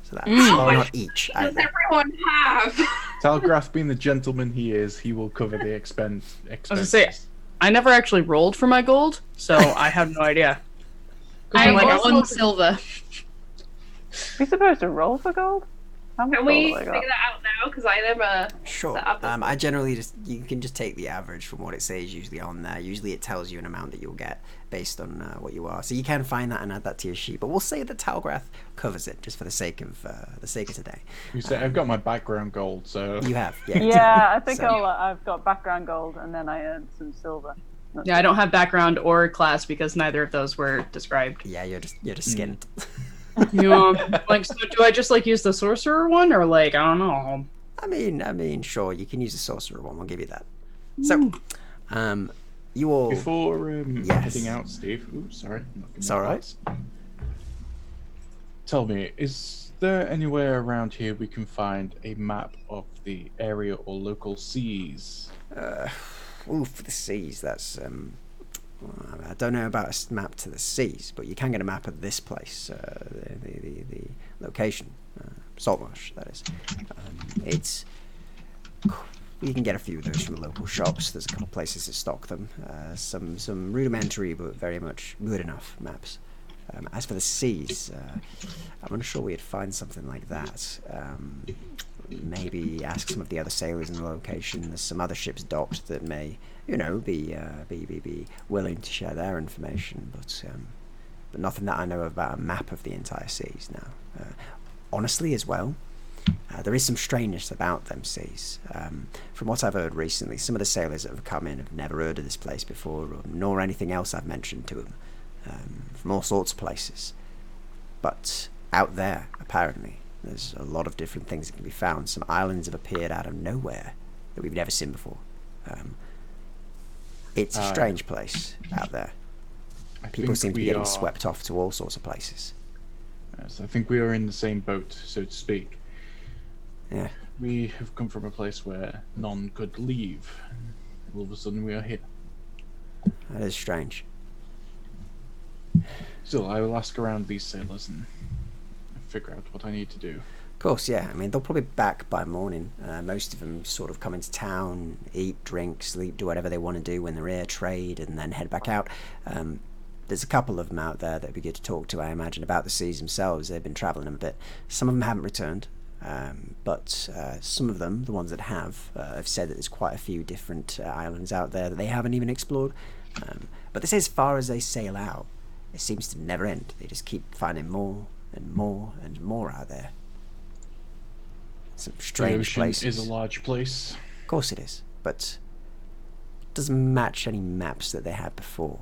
So that's not each. Does Either. everyone have? Talgrath, being the gentleman he is, he will cover the expenses. I was gonna say, I never actually rolled for my gold, so I have no idea. I I'm like, got I 1 silver. We supposed to roll for gold? How much Can we gold have I figure got? that out now? Because I never. Sure. set up this- I generally you can just take the average from what it says usually on there. Usually it tells you an amount that you'll get based on what you are. So you can find that and add that to your sheet. But we'll say that Talgrath covers it just for the sake of today. You say I've got my background gold, so You have, yeah. Yeah, I think So- I've got background gold and then I earned some silver. That's Yeah, I don't have background or class because neither of those were described. Yeah, you're just skinned. Like, so do I just like use the sorcerer one, or like I don't know? I mean, sure, you can use the sorcerer one. We'll give you that. So, you all. before Yes. heading out, Steve. Ooh, sorry. knocking It's my all right. glass. Tell me, is there anywhere around here we can find a map of the area or local seas? For the seas, that's I don't know about a map to the seas, but you can get a map of this place, the location, Saltmarsh, that is. It's you can get a few of those from the local shops. There's a couple of places that stock them. Some rudimentary but very much good enough maps. As for the seas, I'm unsure we'd find something like that. Maybe ask some of the other sailors in the location. There's some other ships docked that may, be willing to share their information, but nothing that I know about a map of the entire seas now. Honestly, as well, there is some strangeness about them seas. From what I've heard recently, some of the sailors that have come in have never heard of this place before, nor anything else I've mentioned to them, from all sorts of places. But out there, apparently, there's a lot of different things that can be found. Some islands have appeared out of nowhere that we've never seen before. It's a strange place out there. People seem to be getting swept off to all sorts of places. Yes, I think we are in the same boat, so to speak. Yeah, We have come from a place where none could leave. And all of a sudden we are here. that is strange. Still, I will ask around these sailors and figure out what I need to do. Of course, yeah. I mean, they'll probably be back by morning. Most of them sort of come into town, eat, drink, sleep, do whatever they want to do when they're here, trade, and then head back out. There's a couple of them out there that would be good to talk to, I imagine, about the seas themselves. They've been travelling a bit. Some of them haven't returned, but some of them, the ones that have said that there's quite a few different islands out there that they haven't even explored. But they say as far as they sail out, it seems to never end. They just keep finding more and more and more out there. Some strange the ocean places. is a large place. Of course it is, but it doesn't match any maps that they had before.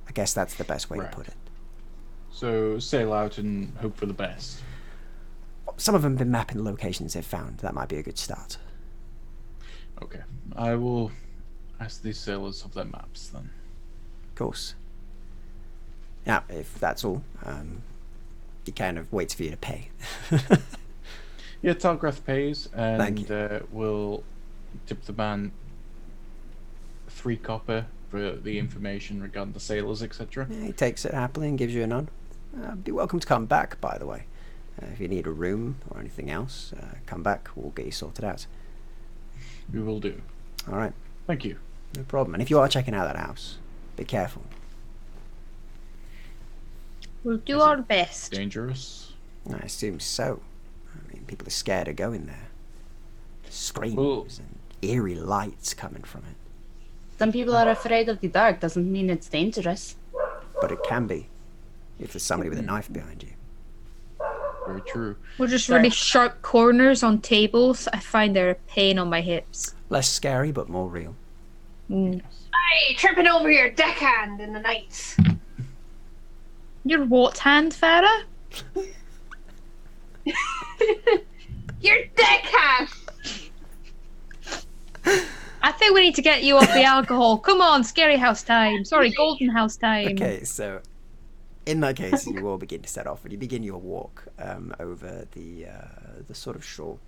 I guess that's the best way Right. to put it. So sail out and hope for the best. Some of them have been mapping the locations they've found. That might be a good start. Okay. I will ask these sailors of their maps then. Of course. Now, if that's all, he kind of waits for you to pay. Yeah, Talgrath pays Thank and will tip the man 3 copper for the information regarding the sailors, etc. Yeah, he takes it happily and gives you a nod. Be welcome to come back, by the way. If you need a room or anything else, come back. We'll get you sorted out. We will do. All right, Thank you. no problem. And if you are checking out that house, be careful. We'll do Is our it best. Dangerous. I assume so. I mean, people are scared of going there. Screams Well- and eerie lights coming from it. Some people are afraid of the dark, doesn't mean it's dangerous. But it can be, if there's somebody with a knife behind you. Very true. We're just really sharp corners on tables. I find they're a pain on my hips. Less scary, but more real. Mm. Hey, tripping over your deckhand in the night. Your what hand, Farah? Your deckhand! I think we need to get you off the alcohol. Come on, scary house time. Sorry, golden house time. Okay, so in that case, you all begin to set off, and you begin your walk over the sort of shore.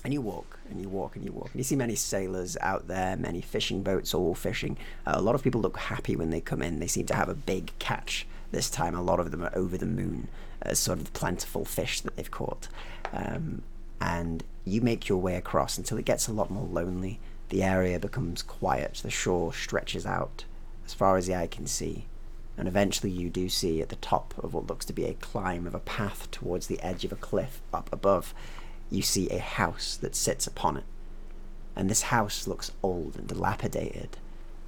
And you walk, and you walk, and you walk. And you see many sailors out there, many fishing boats all fishing. A lot of people look happy when they come in. They seem to have a big catch this time. A lot of them are over the moon, sort of plentiful fish that they've caught. And you make your way across until it gets a lot more lonely. The area becomes quiet. The shore stretches out as far as the eye can see. And eventually you do see at the top of what looks to be a climb of a path towards the edge of a cliff up above, you see a house that sits upon it. And this house looks old and dilapidated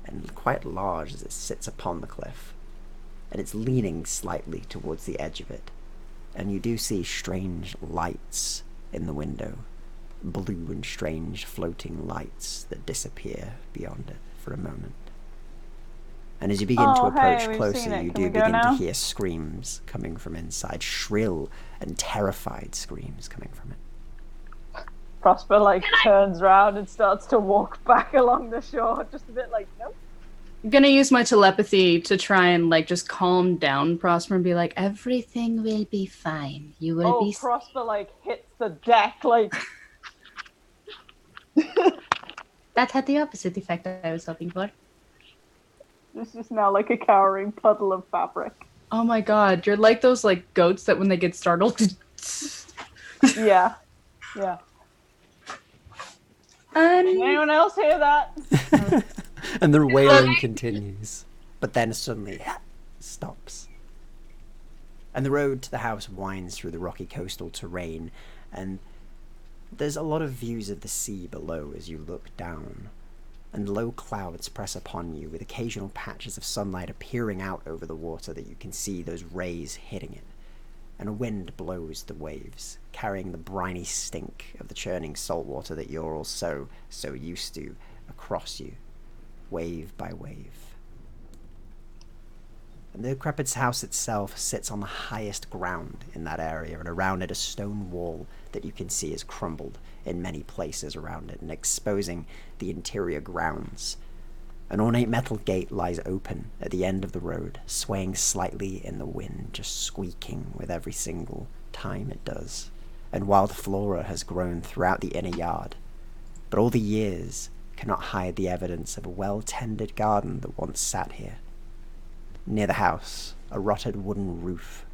and quite large as it sits upon the cliff. And it's leaning slightly towards the edge of it. And you do see strange lights in the window. Blue and strange floating lights that disappear beyond it for a moment. And as you begin to Oh, approach hey, we've closer, seen it. you Can do we go begin to now? hear screams coming from inside, shrill and terrified screams coming from it. Prosper turns around and starts to walk back along the shore, just a bit like, nope. I'm gonna use my telepathy to try and just calm down Prosper and be like, everything will be fine. You will be. Prosper hits the deck That had the opposite effect I was hoping for. It's just now like a cowering puddle of fabric. Oh my god, you're like those goats that when they get startled. Yeah. Yeah. Anyone else hear that? And the wailing continues, but then suddenly stops. And the road to the house winds through the rocky coastal terrain, and there's a lot of views of the sea below as you look down, and low clouds press upon you with occasional patches of sunlight appearing out over the water that you can see those rays hitting it. And a wind blows the waves, carrying the briny stink of the churning salt water that you're all so used to across you, wave by wave. And the decrepit house itself sits on the highest ground in that area, and around it a stone wall that you can see is crumbled in many places around it and exposing the interior grounds. An ornate metal gate lies open at the end of the road, swaying slightly in the wind, just squeaking with every single time it does. and wild flora has grown throughout the inner yard, but all the years cannot hide the evidence of a well-tended garden that once sat here. Near the house, a rotted wooden roof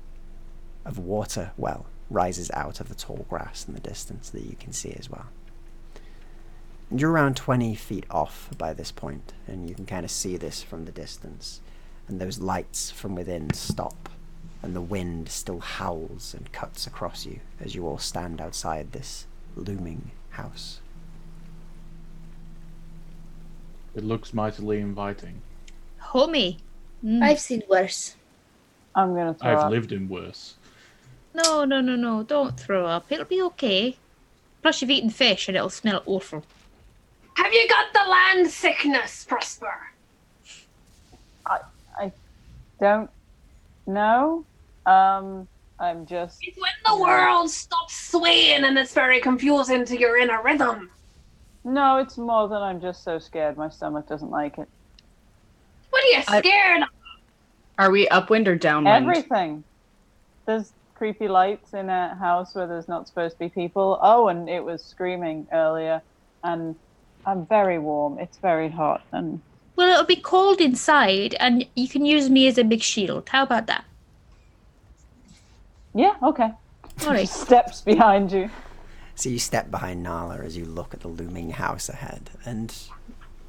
of water well rises out of the tall grass in the distance that you can see as well. And you're around 20 feet off by this point, and you can kind of see this from the distance. And those lights from within stop, and the wind still howls and cuts across you as you all stand outside this looming house. It looks mightily inviting. Homie. I've seen worse. I'm gonna throw I've up. lived in worse. No, don't throw up. It'll be okay. Plus, you've eaten fish and it'll smell awful. Have you got the land sickness, Prosper? I don't know. I'm just. It's when the world stops swaying and it's very confusing to your inner rhythm. No, it's more than I'm just so scared. My stomach doesn't like it. What are you scared of? Are we upwind or downwind? Everything. There's creepy lights in a house where there's not supposed to be people. Oh, and it was screaming earlier. And I'm very warm. It's very hot. And Well, it'll be cold inside, and you can use me as a big shield. How about that? yeah, okay. All right. Steps behind you. So you step behind Nala as you look at the looming house ahead, and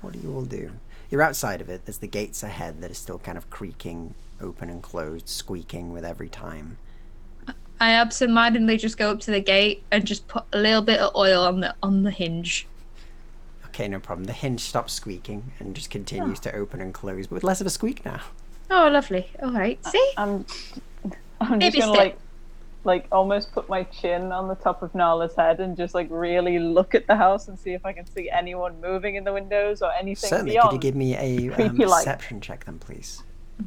what do you all do? You're outside of it. There's the gates ahead that are still kind of creaking, open and closed, squeaking with every time. I absentmindedly just go up to the gate and just put a little bit of oil on the hinge. Okay, no problem. The hinge stops squeaking and just continues to open and close, but with less of a squeak now. Oh, lovely. All right. See? I'm Baby just gonna step. like almost put my chin on the top of Nala's head and just like really look at the house and see if I can see anyone moving in the windows or anything Certainly. beyond. Could you give me a creepy light. perception check then, please?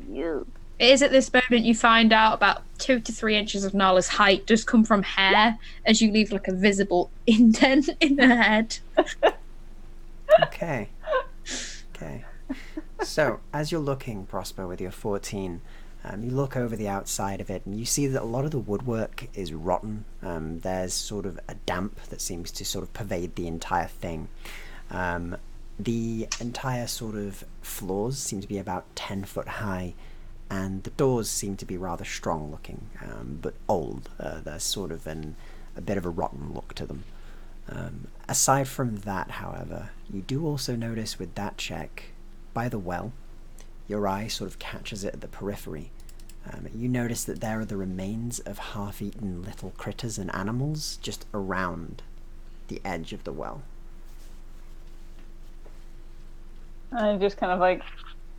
You. It is at this moment you find out about 2 to 3 inches of Nala's height just come from hair as you leave like a visible indent in her head. Okay. So, as you're looking, Prosper, with your 14, you look over the outside of it and you see that a lot of the woodwork is rotten. There's sort of a damp that seems to sort of pervade the entire thing. The entire sort of floors seem to be about 10 foot high, and the doors seem to be rather strong looking, but old. There's sort of a bit of a rotten look to them. Aside from that, however, you do also notice with that check, by the well, your eye sort of catches it at the periphery. You notice that there are the remains of half-eaten little critters and animals just around the edge of the well. I just kind of like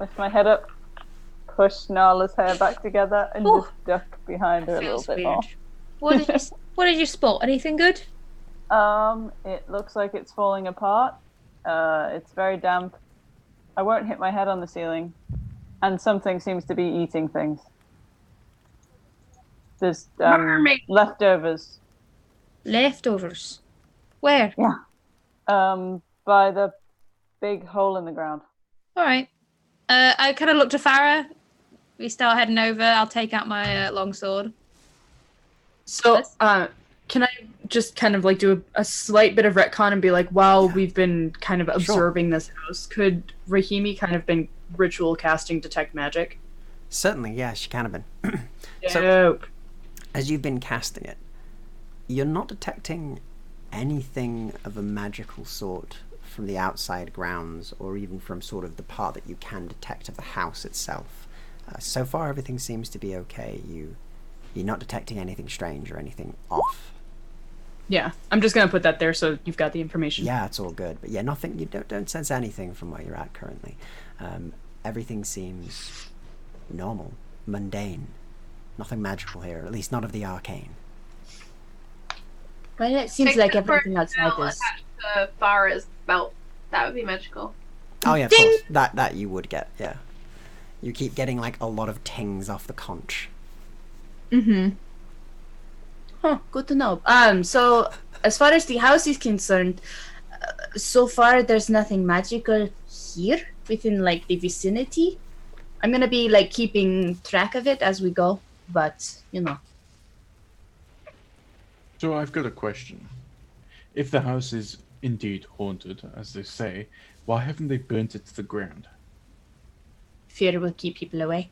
lift my head up, push Nala's hair back together, and Ooh. just duck behind her a little Feels bit weird. more. What did you spot? Anything good? It looks like it's falling apart. It's very damp. I won't hit my head on the ceiling, and something seems to be eating things. There's Mermaid. leftovers. Leftovers. Where? By the big hole in the ground. All right. I kind of look to Farah. We start heading over. I'll take out my longsword. So, can I just kind of like do a slight bit of retcon and be like, while we've been kind of observing this house, could Rahimi kind of been ritual casting detect magic? Certainly, yeah, she can have been. Dope. As you've been casting it, you're not detecting anything of a magical sort from the outside grounds or even from sort of the part that you can detect of the house itself. So far, everything seems to be okay. You're not detecting anything strange or anything off. Yeah, I'm just gonna put that there so you've got the information. Yeah, it's all good. But yeah, nothing. You don't sense anything from where you're at currently. Everything seems normal, mundane. Nothing magical here, at least not of the arcane. Well, it seems Take like the everything bird outside bell is. attached to Farah's belt. That would be magical. Oh yeah, of course. That you would get. Yeah, you keep getting like a lot of tings off the conch. Mm-hmm. Huh, good to know. So as far as the house is concerned, so far there's nothing magical here within like the vicinity. I'm gonna be like keeping track of it as we go, but you know. So I've got a question. If the house is indeed haunted, as they say, why haven't they burnt it to the ground? Fear will keep people away.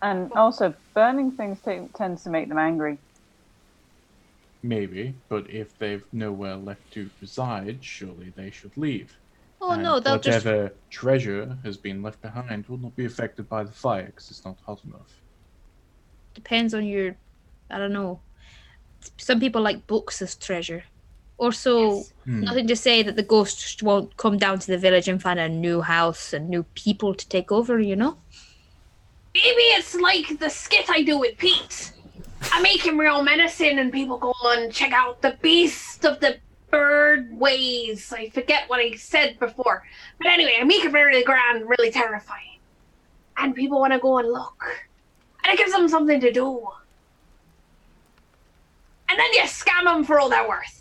And also, burning things tends to make them angry. Maybe, but if they've nowhere left to reside, surely they should leave. Oh And no, they'll just. whatever treasure has been left behind will not be affected by the fire because it's not hot enough. Depends on your. I don't know. Some people like books as treasure. Also, nothing to say that the ghosts won't come down to the village and find a new house and new people to take over, you know? Maybe it's like the skit I do with Pete. I make him real menacing and people go and check out the beast of the bird ways. I forget what I said before. But anyway, I make it really grand, really terrifying. And people want to go and look. And it gives them something to do. And then you scam them for all they're worth.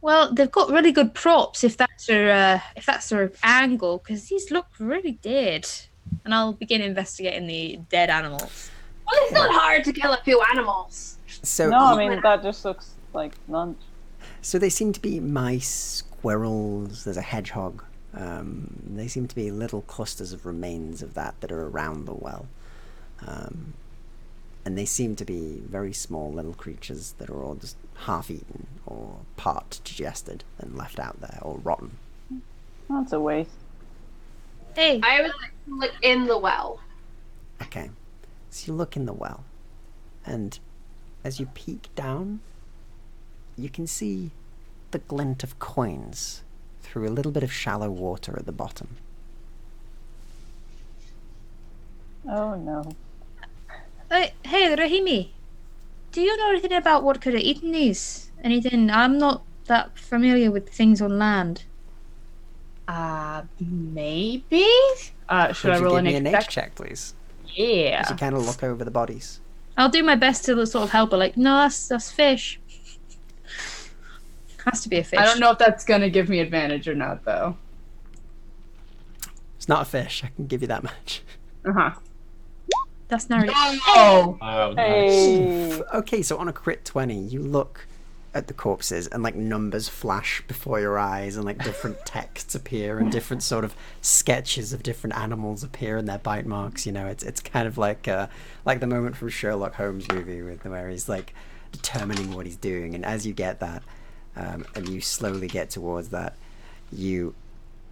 Well, they've got really good props if that's their angle, because these look really dead. And I'll begin investigating the dead animals. Well, it's not hard to kill a few animals. So No, I mean, that just looks like lunch. So they seem to be mice, squirrels, there's a hedgehog. They seem to be little clusters of remains of that are around the well. And they seem to be very small little creatures that are all just half-eaten or part digested and left out there, or rotten. That's a waste. Hey, I would like to look in the well. Okay, so you look in the well, and as you peek down, you can see the glint of coins through a little bit of shallow water at the bottom. Oh no. hey, Rahimi, do you know anything about what could have eaten these? Anything? I'm not that familiar with things on land. Maybe? Should Would I you roll give a me a nature nature check? check, please? Yeah. As you kind of look over the bodies. I'll do my best to sort of help her. Like, no, that's fish. Has to be a fish. I don't know if that's gonna give me advantage or not, though. It's not a fish, I can give you that much. Uh-huh. That's not. Oh! Oh, nice. Hey. Okay, so on a crit 20, you look at the corpses and like numbers flash before your eyes and like different texts appear and different sort of sketches of different animals appear in their bite marks. You know, it's kind of like the moment from Sherlock Holmes movie where he's like determining what he's doing, and as you get that and you slowly get towards that, you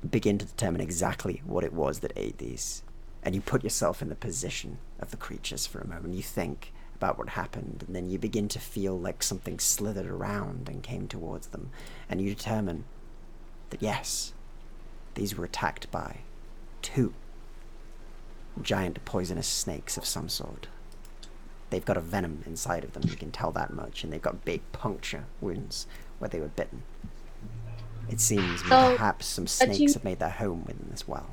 begin to determine exactly what it was that ate these, and you put yourself in the position of the creatures for a moment. You think about what happened, and then you begin to feel like something slithered around and came towards them, and you determine that yes, these were attacked by 2 giant poisonous snakes of some sort. They've got a venom inside of them, you can tell that much, and they've got big puncture wounds where they were bitten. It seems perhaps some snakes have made their home within this well.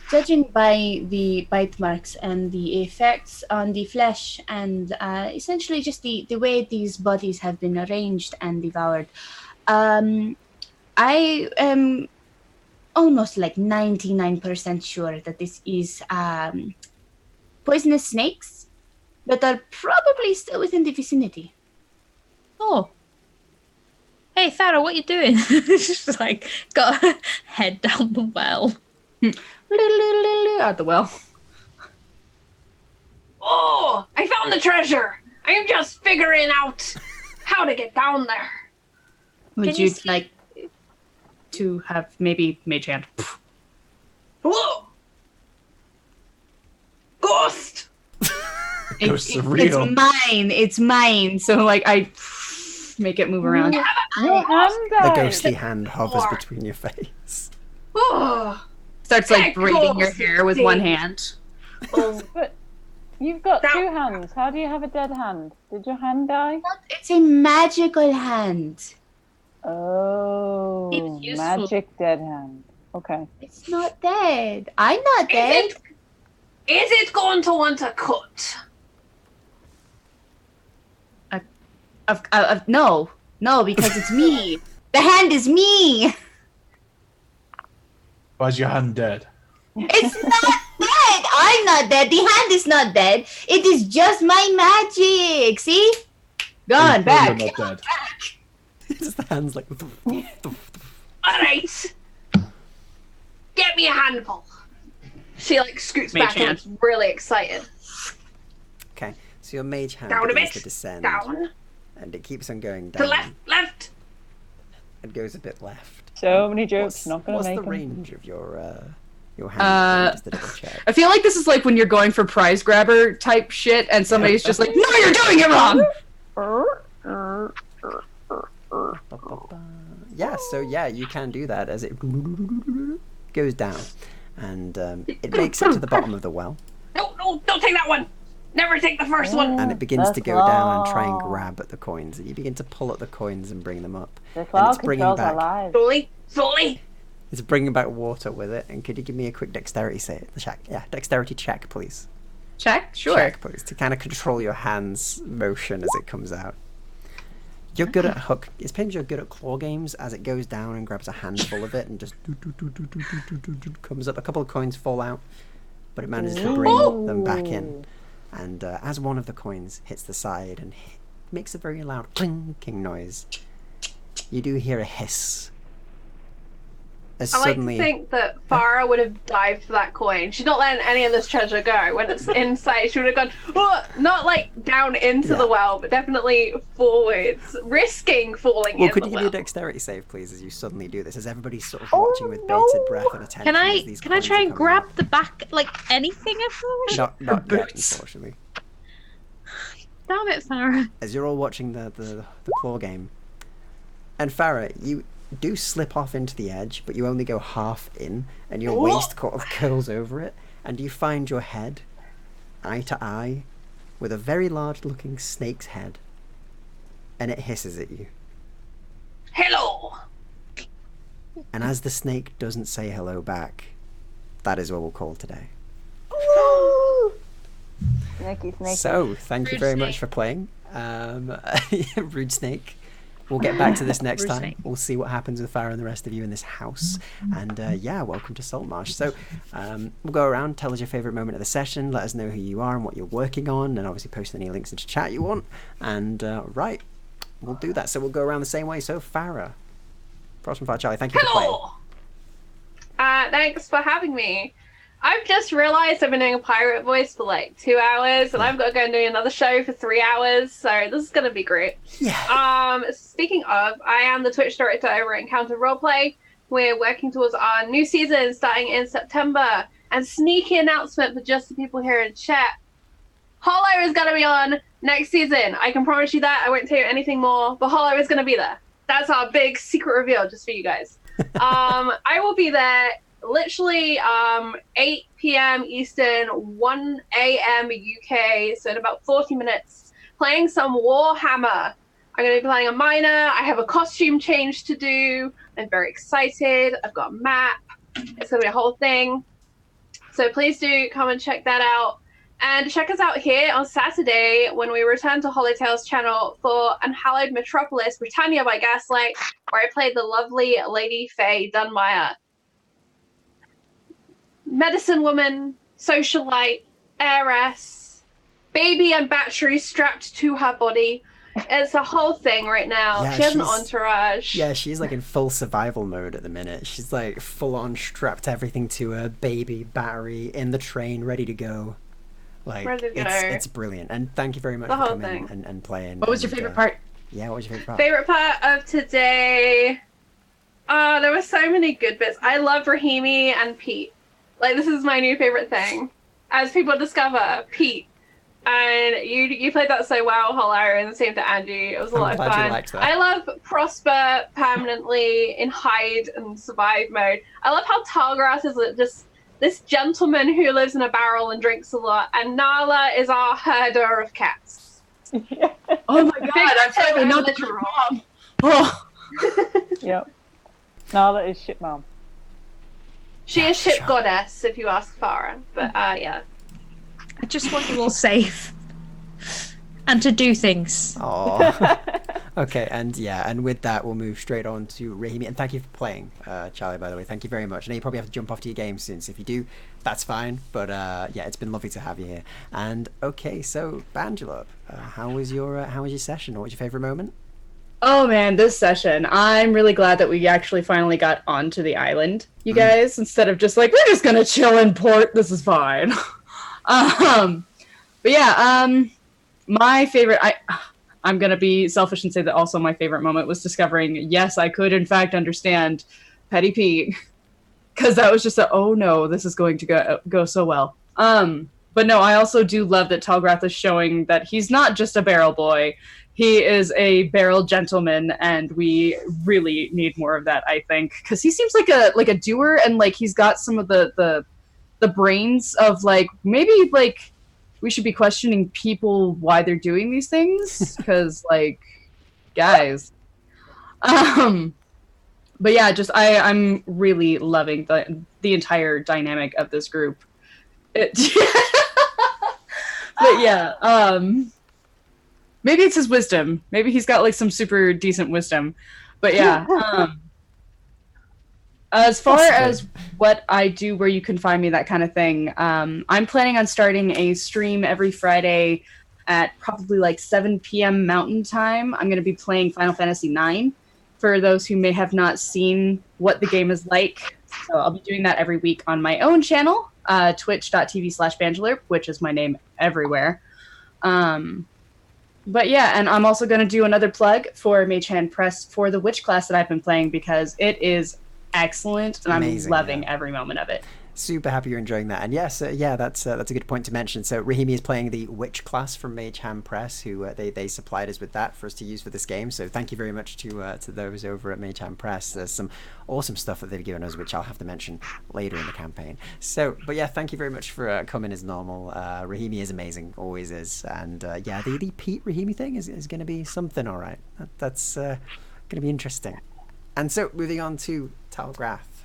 Judging by the bite marks and the effects on the flesh and essentially just the way these bodies have been arranged and devoured, I am almost like 99% sure that this is poisonous snakes that are probably still within the vicinity. Oh. Hey, Farah, what you doing? Just like got her head down the well. At the well. Oh, I found the treasure. I'm just figuring out how to get down there. Would Can you you see- like to have maybe mage hand? Whoa! Ghost! Ghosts are real. It's mine. So like I make it move around. Your hand The died. ghostly hand hovers Or- between your face. Oh, Starts like That braiding your ghost hair with thing. one hand. oh. But you've got That- 2 hands. How do you have a dead hand? Did your hand die? It's a magical hand. Oh, It's useful. magic dead hand. Okay. It's not dead. I'm not dead. Is it going to want a cut? No, because it's me. The hand is me. Why's your hand dead? It's not dead. I'm I'm not dead. The hand is not dead. It is just my magic. See? Gone You're back. not dead. Just the hands like. Alright. Get me a handful. She like scoots Mage back and hand. looks really excited. Okay, so your mage hand Down a begins bit. to descend, Down. and it keeps on going To down. left. It goes a bit left. So many jokes, What's, not gonna what's make the 'em. range of your hand? Just a double check. I feel like this is like when you're going for prize grabber type shit, and somebody's just like, "No, you're doing it wrong." Yeah, so yeah, you can do that as it goes down, and it makes it to the bottom of the well, No, don't take that one. Never take the first one. and it begins to The go down and try and claw. grab at the coins, and you begin to pull at the coins and bring them up, The and cloud it's bringing controls our back lives. Slowly. it's bringing back water with it. And could you give me a quick dexterity dexterity check, please? Check, sure. Check, please, to kind of control your hands' motion as it comes out. You're good at hook. It's because you're good at claw games. As it goes down and grabs a handful of it and just comes up. A couple of coins fall out, but it manages to bring them back in. And as one of the coins hits the side and makes a very loud clinking noise, you do hear a hiss. As I like to suddenly, think that Farah would have dived for that coin. She's not letting any of this treasure go. When it's in sight, she would have gone, oh, not like down into the well, but definitely forwards, risking falling well, in could the you give well. me a dexterity save, please, as you suddenly do this, as everybody's sort of watching with bated breath and attention. Can as these I coins try are and coming grab out. the back, like anything of them? Not yet, boots? unfortunately. Damn it, Farah. As you're all watching the claw game, and Farah, you do slip off into the edge, but you only go half in, and your waist kind of curls over it, and you find your head eye to eye with a very large looking snake's head, and it hisses at you. Hello. And as the snake doesn't say hello back, that is what we'll call today. Snaky. So, thank you Rude very much snake. for playing. Rude snake. We'll get back to this next Rude time. snake. We'll see what happens with Farah and the rest of you in this house. And yeah, welcome to Saltmarsh. So we'll go around, tell us your favourite moment of the session, let us know who you are and what you're working on, and obviously post any links into chat you want. And right, we'll do that. So we'll go around the same way. So Farah, FrostFrmFire Charlie, thank you for playing. Hello. Thanks for having me. I've just realised I've been doing a pirate voice for like 2 hours, and I've got to go and do another show for 3 hours, so this is going to be great. Yeah. Speaking of, I am the Twitch director over at Encounter Roleplay. We're working towards our new season starting in September. And sneaky announcement for just the people here in chat. Hollow is going to be on next season. I can promise you that. I won't tell you anything more, but Hollow is going to be there. That's our big secret reveal just for you guys. I will be there literally 8 p.m. Eastern, 1 a.m. UK, so in about 40 minutes, playing some Warhammer. I'm going to be playing a miner. I have a costume change to do. I'm very excited. I've got a map. It's going to be a whole thing. So please do come and check that out. And check us out here on Saturday when we return to Hollowtail's channel for Unhallowed Metropolis, Britannia by Gaslight, where I played the lovely Lady Faye Dunmire. Medicine woman, socialite, heiress, baby and battery strapped to her body. It's a whole thing right now. Yeah, she has an she's- entourage. Yeah, she's like in full survival mode at the minute. She's like full on strapped everything to her, baby, battery, in the train, ready to go. Like, Ready to go. it's brilliant. And thank you very much The for whole coming thing. and playing. What was your and, favorite part? Yeah, what was your favorite part? Favorite part of today? There were so many good bits. I love Rahimi and Pete. Like, this is my new favorite thing. As people discover, Pete. And you played that so well, Hollow, and the same to Angie. It was a I'm lot of glad you fun. liked that. I love Prosper permanently in hide and survive mode. I love how Talgrath is just this gentleman who lives in a barrel and drinks a lot, and Nala is our herder of cats. Oh my god, I'm totally not the literal. mom. Oh. Yep. Nala is shit mom. She is ship goddess, if you ask Farah. But yeah. I just want you all safe. And to do things. Aw. Okay, and with that, we'll move straight on to Rahimi. And thank you for playing, Charlie, by the way. Thank you very much. I know you probably have to jump off to your game soon, so if you do, that's fine. But yeah, it's been lovely to have you here. And okay, so Banjalerp, how was your session? What was your favorite moment? Oh man, this session. I'm really glad that we actually finally got onto the island, you guys, instead of just like, we're just gonna chill in port, this is fine. But yeah, my favorite, I'm gonna be selfish and say that also my favorite moment was discovering, yes, I could in fact understand Petty Pete, because that was just oh no, this is going to go so well. But no, I also do love that Talgrath is showing that he's not just a barrel boy, he is a barrel gentleman, and we really need more of that, I think, because he seems like a doer, and like he's got some of the brains of like maybe like we should be questioning people why they're doing these things, because like guys. But yeah, just I'm really loving the entire dynamic of this group. But yeah, maybe it's his wisdom. Maybe he's got like some super decent wisdom. But yeah, as far as what I do, where you can find me, that kind of thing, I'm planning on starting a stream every Friday at probably like 7 p.m. Mountain Time. I'm going to be playing Final Fantasy IX for those who may have not seen what the game is like. So I'll be doing that every week on my own channel, twitch.tv/Banjalerp, which is my name everywhere. But yeah, and I'm also going to do another plug for Mage Hand Press for the Witch class that I've been playing, because it is excellent, and Amazing, I'm loving every moment of it. Super happy you're enjoying that. And yes, that's a good point to mention. So Rahimi is playing the Witch class from Mage Hand Press, who they supplied us with that for us to use for this game. So thank you very much to those over at Mage Hand Press. There's some awesome stuff that they've given us, which I'll have to mention later in the campaign. So, but yeah, thank you very much for coming as normal. Rahimi is amazing, always is. And yeah, the Pete Rahimi thing is going to be something, all right. That's going to be interesting. And so moving on to Talgrath,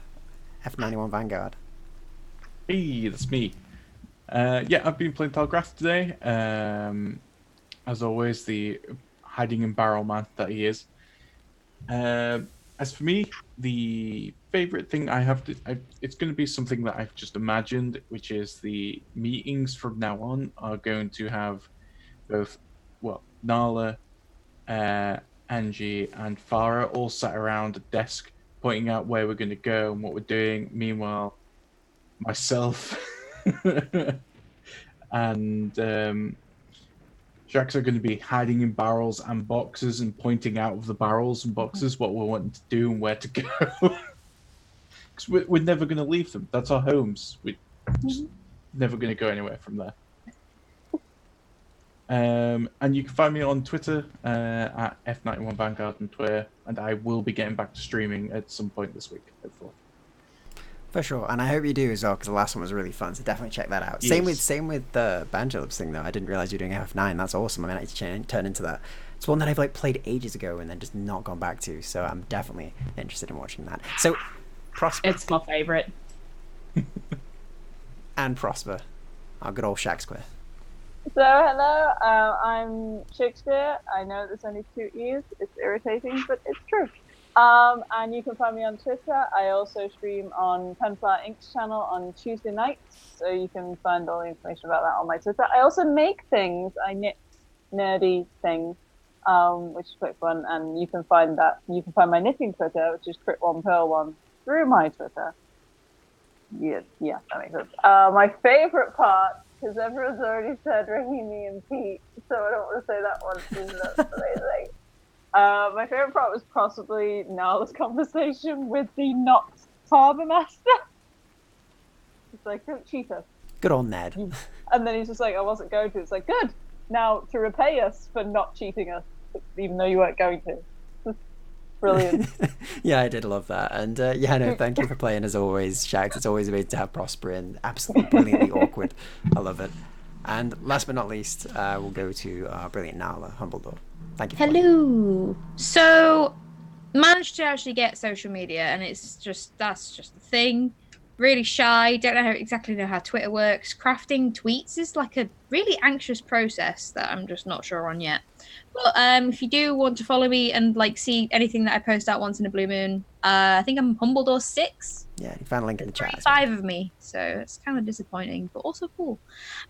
F91 Vanguard. Hey, that's me. Yeah, I've been playing Talgrath today. As always, the hiding in barrel man that he is. As for me, the favorite thing I have it's going to be something that I've just imagined, which is the meetings from now on are going to have both, well, Nala, Angie, and Farah all sat around a desk pointing out where we're going to go and what we're doing. Meanwhile, myself and Shax are going to be hiding in barrels and boxes and pointing out of the barrels and boxes what we're wanting to do and where to go. Because we're never going to leave them. That's our homes. We're just never going to go anywhere from there. And you can find me on Twitter at F91 Vanguard on Twitter, and I will be getting back to streaming at some point this week, hopefully. For sure, and I hope you do as well, because the last one was really fun, so definitely check that out. Yes. Same with the Banjalerp thing, though. I didn't realize you were doing F9. That's awesome. I mean, I need to turn into that. It's one that I've like played ages ago and then just not gone back to, so I'm definitely interested in watching that. So, Prosper. It's my favorite. And Prosper, our good old Shaksqueer. So, hello, I'm Shaksqueer. I know there's only 2 E's. It's irritating, but it's true. And you can find me on Twitter. I also stream on Penflower Inc.'s channel on Tuesday nights, so you can find all the information about that on my Twitter. I also make things. I knit nerdy things, which is quite fun, and you can find that. You can find my knitting Twitter, which is Crit1Pearl1, through my Twitter. Yeah, that makes sense. My favorite part, because everyone's already said Rahimi and Pete, so I don't want to say that one, even though it's amazing. My favorite part was possibly Nala's conversation with the not harbour master. It's like, don't cheat us. Good old Ned. And then he's just like, I wasn't going to. It's like, good. Now to repay us for not cheating us, even though you weren't going to. Brilliant. Yeah, I did love that. And yeah, no, thank you for playing as always, Shax. It's always amazing to have Prosper and absolutely brilliantly awkward. I love it. And last but not least, we'll go to our brilliant Nala, Humbledore. Thank you. Hello. So, managed to actually get social media, and that's just a thing. really shy, don't exactly know how Twitter works. Crafting tweets is like a really anxious process that I'm just not sure on yet. But if you do want to follow me and like see anything that I post out once in a blue moon, I think I'm Humbledore 6. Yeah, you found a link in the There's chat. As well. 5 of me, so it's kind of disappointing, but also cool.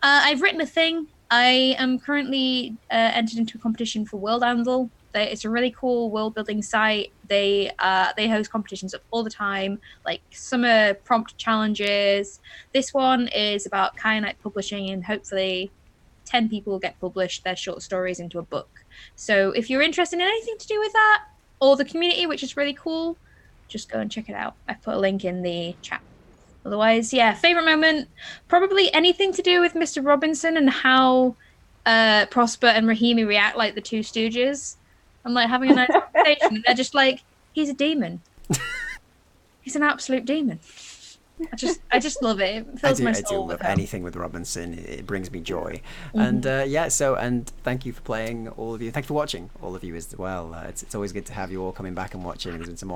I've written a thing. I am currently entered into a competition for World Anvil. It's a really cool world building site. They host competitions all the time, like summer prompt challenges. This one is about Kyanite publishing, and hopefully 10 people will get published their short stories into a book. So if you're interested in anything to do with that or the community, which is really cool, just go and check it out. I've put a link in the chat. Otherwise, yeah, favorite moment, probably anything to do with Mr. Robinson and how Prosper and Rahimi react like the two Stooges. I'm like having a nice conversation, and they're just like, he's a demon. He's an absolute demon. I just love it. It fills my soul. I do love anything with Robinson. It brings me joy. And and thank you for playing, all of you. Thank you for watching, all of you as well. It's always good to have you all coming back and watching. There's been some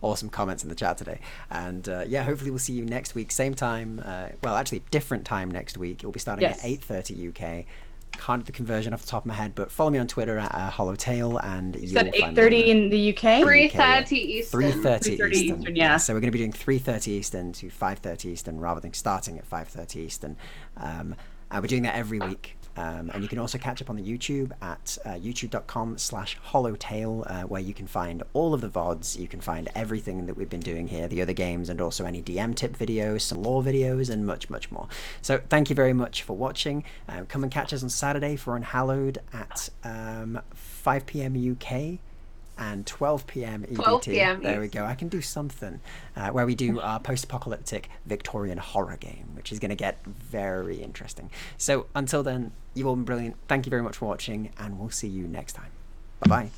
awesome comments in the chat today. And hopefully we'll see you next week, same time. Well, actually, different time next week. It'll be starting at 8:30 UK. Can't do the conversion off the top of my head, but follow me on Twitter at Hollowtail, and you said 8:30 in the UK. 3:30 Eastern. 3:30 Eastern. Yeah. So we're going to be doing 3:30 Eastern to 5:30 Eastern, rather than starting at 5:30 Eastern. And we're doing that every week. And you can also catch up on the YouTube at youtube.com/Hollowtail, where you can find all of the VODs. You can find everything that we've been doing here, the other games, and also any DM tip videos, some lore videos, and much, much more. So thank you very much for watching. Come and catch us on Saturday for Unhallowed at 5 p.m. UK and 12 p.m. EDT. 12 p.m. There we go. I can do something. Where we do our post-apocalyptic Victorian horror game, which is going to get very interesting. So until then, you've all been brilliant. Thank you very much for watching, and we'll see you next time. Bye-bye.